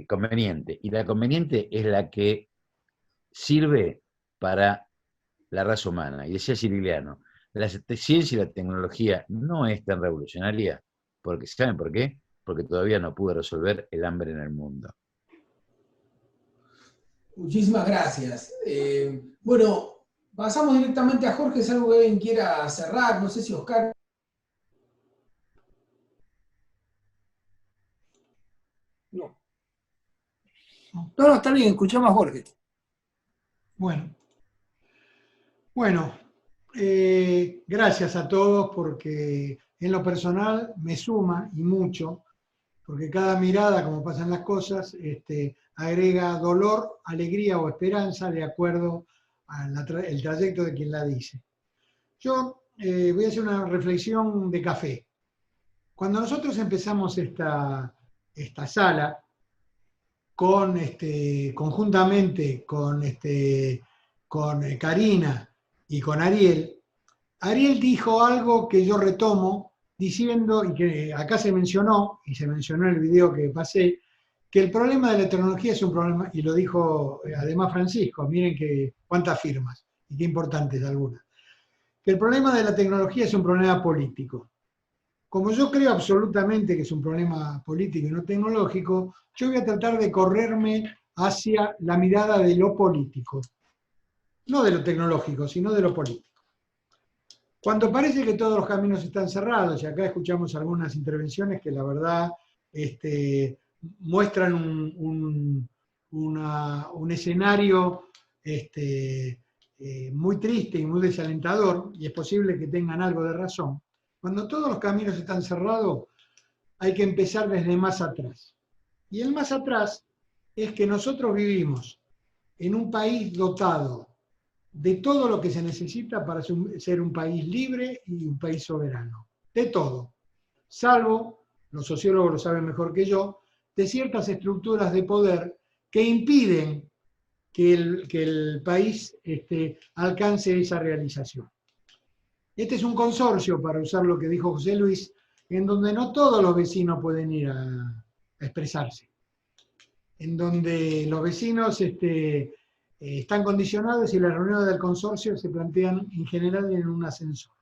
Conveniente? Y la conveniente es la que sirve para la raza humana. Y decía Cirigliano, la ciencia y la tecnología no es tan revolucionaria, porque ¿saben por qué? Porque todavía no pudo resolver el hambre en el mundo. Muchísimas gracias. Bueno, pasamos directamente a Jorge, es algo que alguien quiera cerrar, no sé si Oscar. No, está bien, escuchamos a Jorge. Bueno, gracias a todos porque en lo personal me suma y mucho, porque cada mirada, como pasan las cosas, agrega dolor, alegría o esperanza de acuerdo al trayecto de quien la dice. Yo voy a hacer una reflexión de café. Cuando nosotros empezamos esta sala, conjuntamente con Karina y con Ariel dijo algo que yo retomo diciendo, y que acá se mencionó, y se mencionó en el video que pasé, que el problema de la tecnología es un problema, y lo dijo además Francisco, miren cuántas firmas, y qué importantes algunas, que el problema de la tecnología es un problema político. Como yo creo absolutamente que es un problema político y no tecnológico, yo voy a tratar de correrme hacia la mirada de lo político. No de lo tecnológico, sino de lo político. Cuando parece que todos los caminos están cerrados, y acá escuchamos algunas intervenciones que la verdad muestran un escenario muy triste y muy desalentador, y es posible que tengan algo de razón. Cuando todos los caminos están cerrados, hay que empezar desde más atrás. Y el más atrás es que nosotros vivimos en un país dotado de todo lo que se necesita para ser un país libre y un país soberano. De todo. Salvo, los sociólogos lo saben mejor que yo, de ciertas estructuras de poder que impiden que el país alcance esa realización. Este es un consorcio, para usar lo que dijo José Luis, en donde no todos los vecinos pueden ir a expresarse. En donde los vecinos están condicionados y las reuniones del consorcio se plantean en general en un ascensor,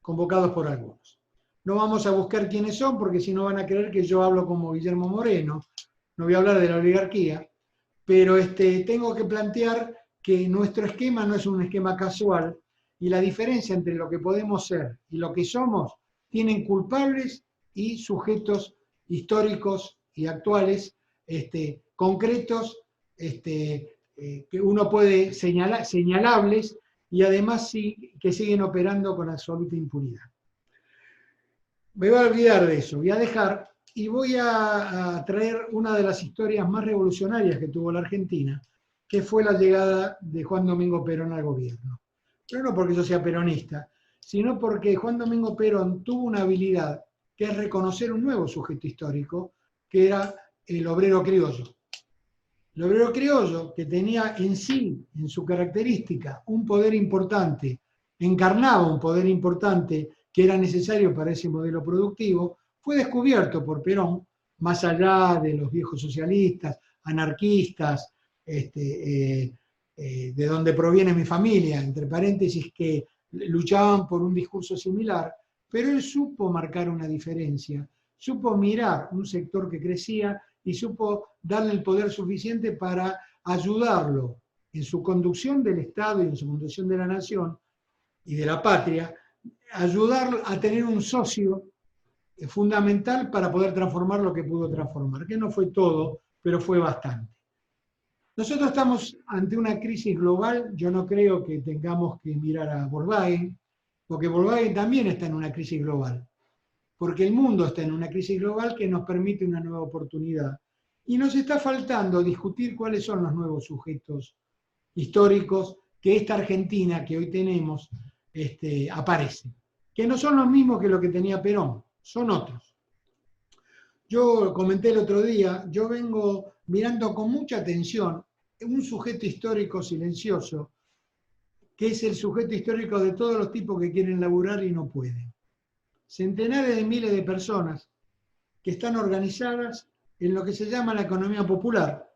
convocados por algunos. No vamos a buscar quiénes son, porque si no van a creer que yo hablo como Guillermo Moreno, no voy a hablar de la oligarquía, pero tengo que plantear que nuestro esquema no es un esquema casual, y la diferencia entre lo que podemos ser y lo que somos tienen culpables y sujetos históricos y actuales, concretos, que uno puede señalables, y además sí que siguen operando con absoluta impunidad. Me voy a olvidar de eso, voy a dejar y voy a traer una de las historias más revolucionarias que tuvo la Argentina, que fue la llegada de Juan Domingo Perón al gobierno. Pero no porque yo sea peronista, sino porque Juan Domingo Perón tuvo una habilidad que es reconocer un nuevo sujeto histórico, que era el obrero criollo. El obrero criollo, que tenía en sí, en su característica, un poder importante, encarnaba un poder importante que era necesario para ese modelo productivo, fue descubierto por Perón, más allá de los viejos socialistas, anarquistas, de donde proviene mi familia, entre paréntesis, que luchaban por un discurso similar, pero él supo marcar una diferencia, supo mirar un sector que crecía y supo darle el poder suficiente para ayudarlo en su conducción del Estado y en su conducción de la nación y de la patria, ayudarlo a tener un socio fundamental para poder transformar lo que pudo transformar, que no fue todo, pero fue bastante. Nosotros estamos ante una crisis global, yo no creo que tengamos que mirar a Volkswagen, porque Volkswagen también está en una crisis global, porque el mundo está en una crisis global que nos permite una nueva oportunidad. Y nos está faltando discutir cuáles son los nuevos sujetos históricos que esta Argentina que hoy tenemos aparece, que no son los mismos que lo que tenía Perón, son otros. Yo comenté el otro día, yo vengo mirando con mucha atención un sujeto histórico silencioso, que es el sujeto histórico de todos los tipos que quieren laburar y no pueden. Centenares de miles de personas que están organizadas en lo que se llama la economía popular,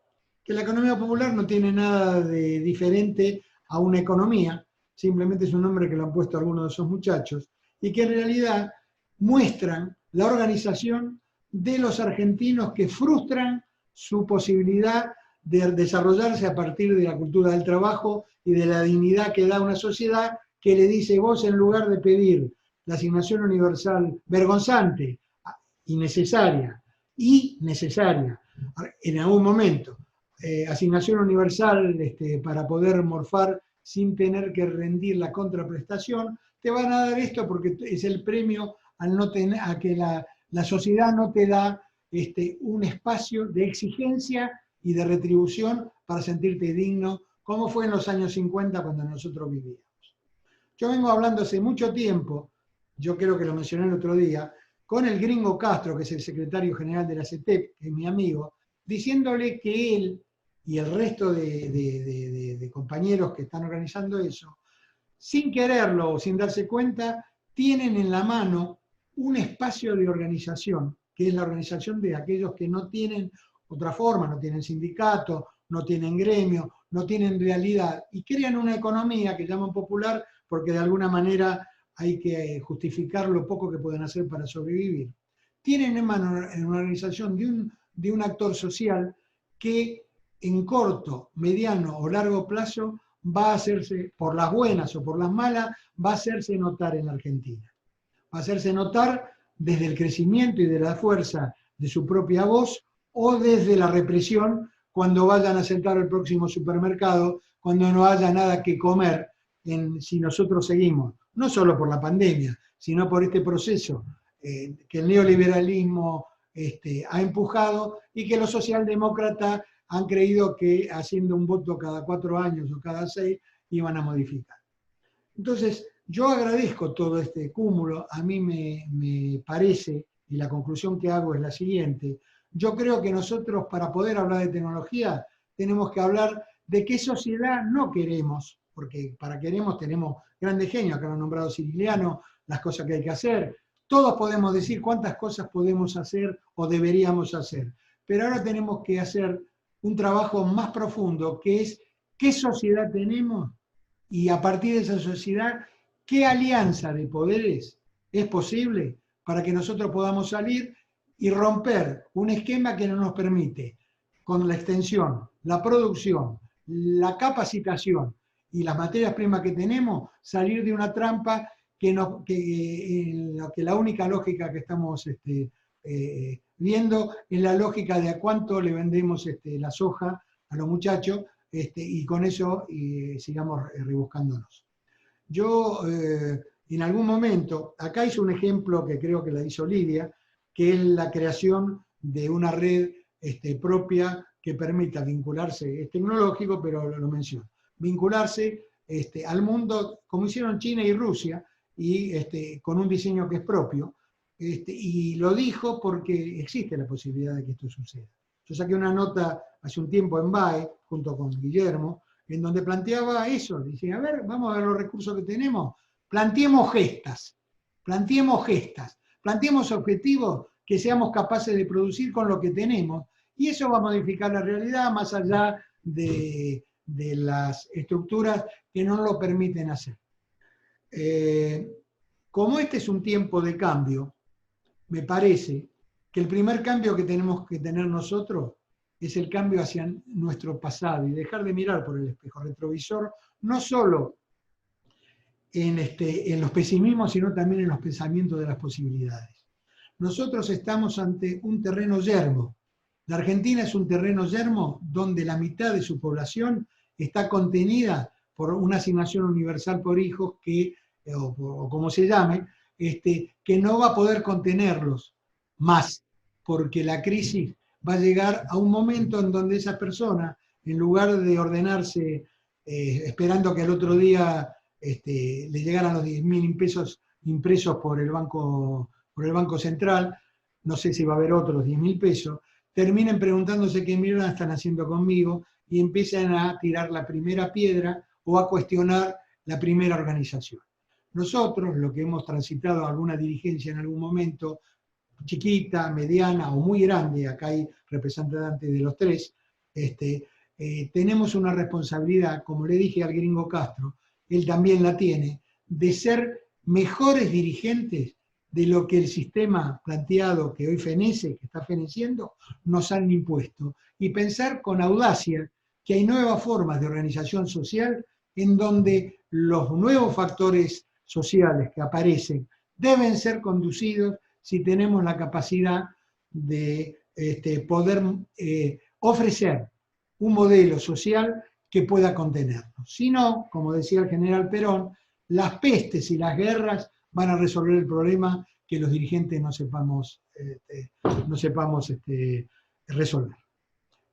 que la economía popular no tiene nada de diferente a una economía, simplemente es un nombre que le han puesto algunos de esos muchachos, y que en realidad muestran la organización de los argentinos que frustran su posibilidad de desarrollarse a partir de la cultura del trabajo y de la dignidad que da una sociedad que le dice: vos, en lugar de pedir la asignación universal vergonzante, innecesaria, en algún momento, asignación universal para poder morfar sin tener que rendir la contraprestación, te van a dar esto porque es el premio a que la sociedad no te da un espacio de exigencia y de retribución para sentirte digno, como fue en los años 50 cuando nosotros vivíamos. Yo vengo hablando hace mucho tiempo, yo creo que lo mencioné el otro día, con el gringo Castro, que es el secretario general de la CETEP, que es mi amigo, diciéndole que él y el resto de compañeros que están organizando eso, sin quererlo o sin darse cuenta, tienen en la mano un espacio de organización, que es la organización de aquellos que no tienen otra forma, no tienen sindicato, no tienen gremio, no tienen realidad, y crean una economía que llaman popular porque de alguna manera hay que justificar lo poco que pueden hacer para sobrevivir. Tienen en mano una organización de un actor social que en corto, mediano o largo plazo va a hacerse, por las buenas o por las malas, va a hacerse notar en la Argentina. Va a hacerse notar desde el crecimiento y de la fuerza de su propia voz o desde la represión cuando vayan a sentar al próximo supermercado, cuando no haya nada que comer, si nosotros seguimos, no solo por la pandemia, sino por este proceso que el neoliberalismo ha empujado y que los socialdemócratas han creído que haciendo un voto cada 4 años o cada 6 iban a modificar. Entonces, yo agradezco todo este cúmulo, a mí me parece, y la conclusión que hago es la siguiente: yo creo que nosotros, para poder hablar de tecnología, tenemos que hablar de qué sociedad no queremos, porque para queremos tenemos grandes genios, que lo han nombrado Siciliano, las cosas que hay que hacer. Todos podemos decir cuántas cosas podemos hacer o deberíamos hacer, pero ahora tenemos que hacer un trabajo más profundo, que es qué sociedad tenemos y a partir de esa sociedad, qué alianza de poderes es posible para que nosotros podamos salir y romper un esquema que no nos permite, con la extensión, la producción, la capacitación y las materias primas que tenemos, salir de una trampa que la única lógica que estamos viendo es la lógica de a cuánto le vendemos la soja a los muchachos y con eso sigamos rebuscándonos. Yo en algún momento, acá hice un ejemplo que creo que la hizo Lidia, que es la creación de una red propia que permita vincularse, es tecnológico, pero lo menciono, vincularse al mundo, como hicieron China y Rusia, y con un diseño que es propio, y lo dijo porque existe la posibilidad de que esto suceda. Yo saqué una nota hace un tiempo en BAE, junto con Guillermo, en donde planteaba eso, dice, a ver, vamos a ver los recursos que tenemos, planteemos gestas, planteemos objetivos que seamos capaces de producir con lo que tenemos, y eso va a modificar la realidad más allá de las estructuras que no lo permiten hacer. Como este es un tiempo de cambio, me parece que el primer cambio que tenemos que tener nosotros es el cambio hacia nuestro pasado y dejar de mirar por el espejo retrovisor, no solo en los pesimismos, sino también en los pensamientos de las posibilidades. Nosotros estamos ante un terreno yermo. La Argentina es un terreno yermo donde la mitad de su población está contenida por una asignación universal por hijos o como se llame, que no va a poder contenerlos más, porque la crisis va a llegar a un momento en donde esa persona, en lugar de ordenarse esperando que al otro día le llegaran los 10.000 pesos impresos por el Banco Central, no sé si va a haber otros 10.000 pesos, terminen preguntándose qué mierda están haciendo conmigo y empiezan a tirar la primera piedra o a cuestionar la primera organización. Nosotros, lo que hemos transitado alguna dirigencia en algún momento, chiquita, mediana o muy grande, acá hay representantes de los tres, tenemos una responsabilidad, como le dije al gringo Castro, él también la tiene, de ser mejores dirigentes de lo que el sistema planteado que hoy fenece, que está feneciendo, nos han impuesto. Y pensar con audacia que hay nuevas formas de organización social en donde los nuevos factores sociales que aparecen deben ser conducidos si tenemos la capacidad de poder ofrecer un modelo social que pueda contenernos. Si no, como decía el general Perón, las pestes y las guerras van a resolver el problema que los dirigentes no sepamos resolver.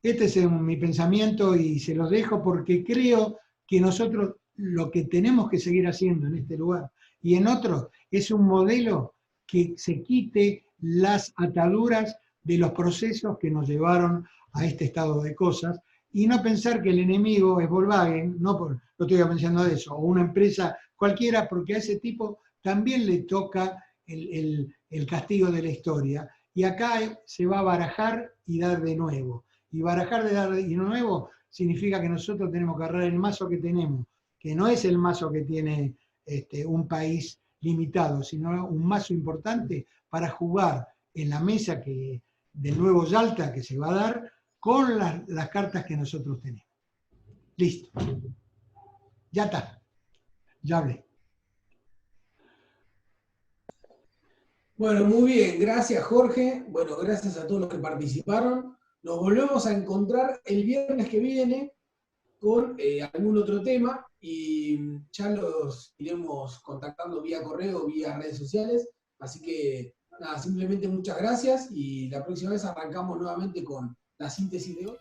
Este es mi pensamiento y se los dejo porque creo que nosotros lo que tenemos que seguir haciendo en este lugar y en otros es un modelo que se quite las ataduras de los procesos que nos llevaron a este estado de cosas y no pensar que el enemigo es Volkswagen, no estoy pensando de eso, o una empresa cualquiera, porque a ese tipo también le toca el castigo de la historia. Y acá se va a barajar y dar de nuevo. Y barajar de dar de nuevo significa que nosotros tenemos que agarrar el mazo que tenemos, que no es el mazo que tiene un país limitado, sino un mazo importante para jugar en la mesa del nuevo Yalta que se va a dar con las cartas que nosotros tenemos. Listo. Ya está. Ya hablé. Bueno, muy bien. Gracias, Jorge. Bueno, gracias a todos los que participaron. Nos volvemos a encontrar el viernes que viene con algún otro tema y ya los iremos contactando vía correo, vía redes sociales. Así que, nada, simplemente muchas gracias y la próxima vez arrancamos nuevamente con la síntesis de hoy.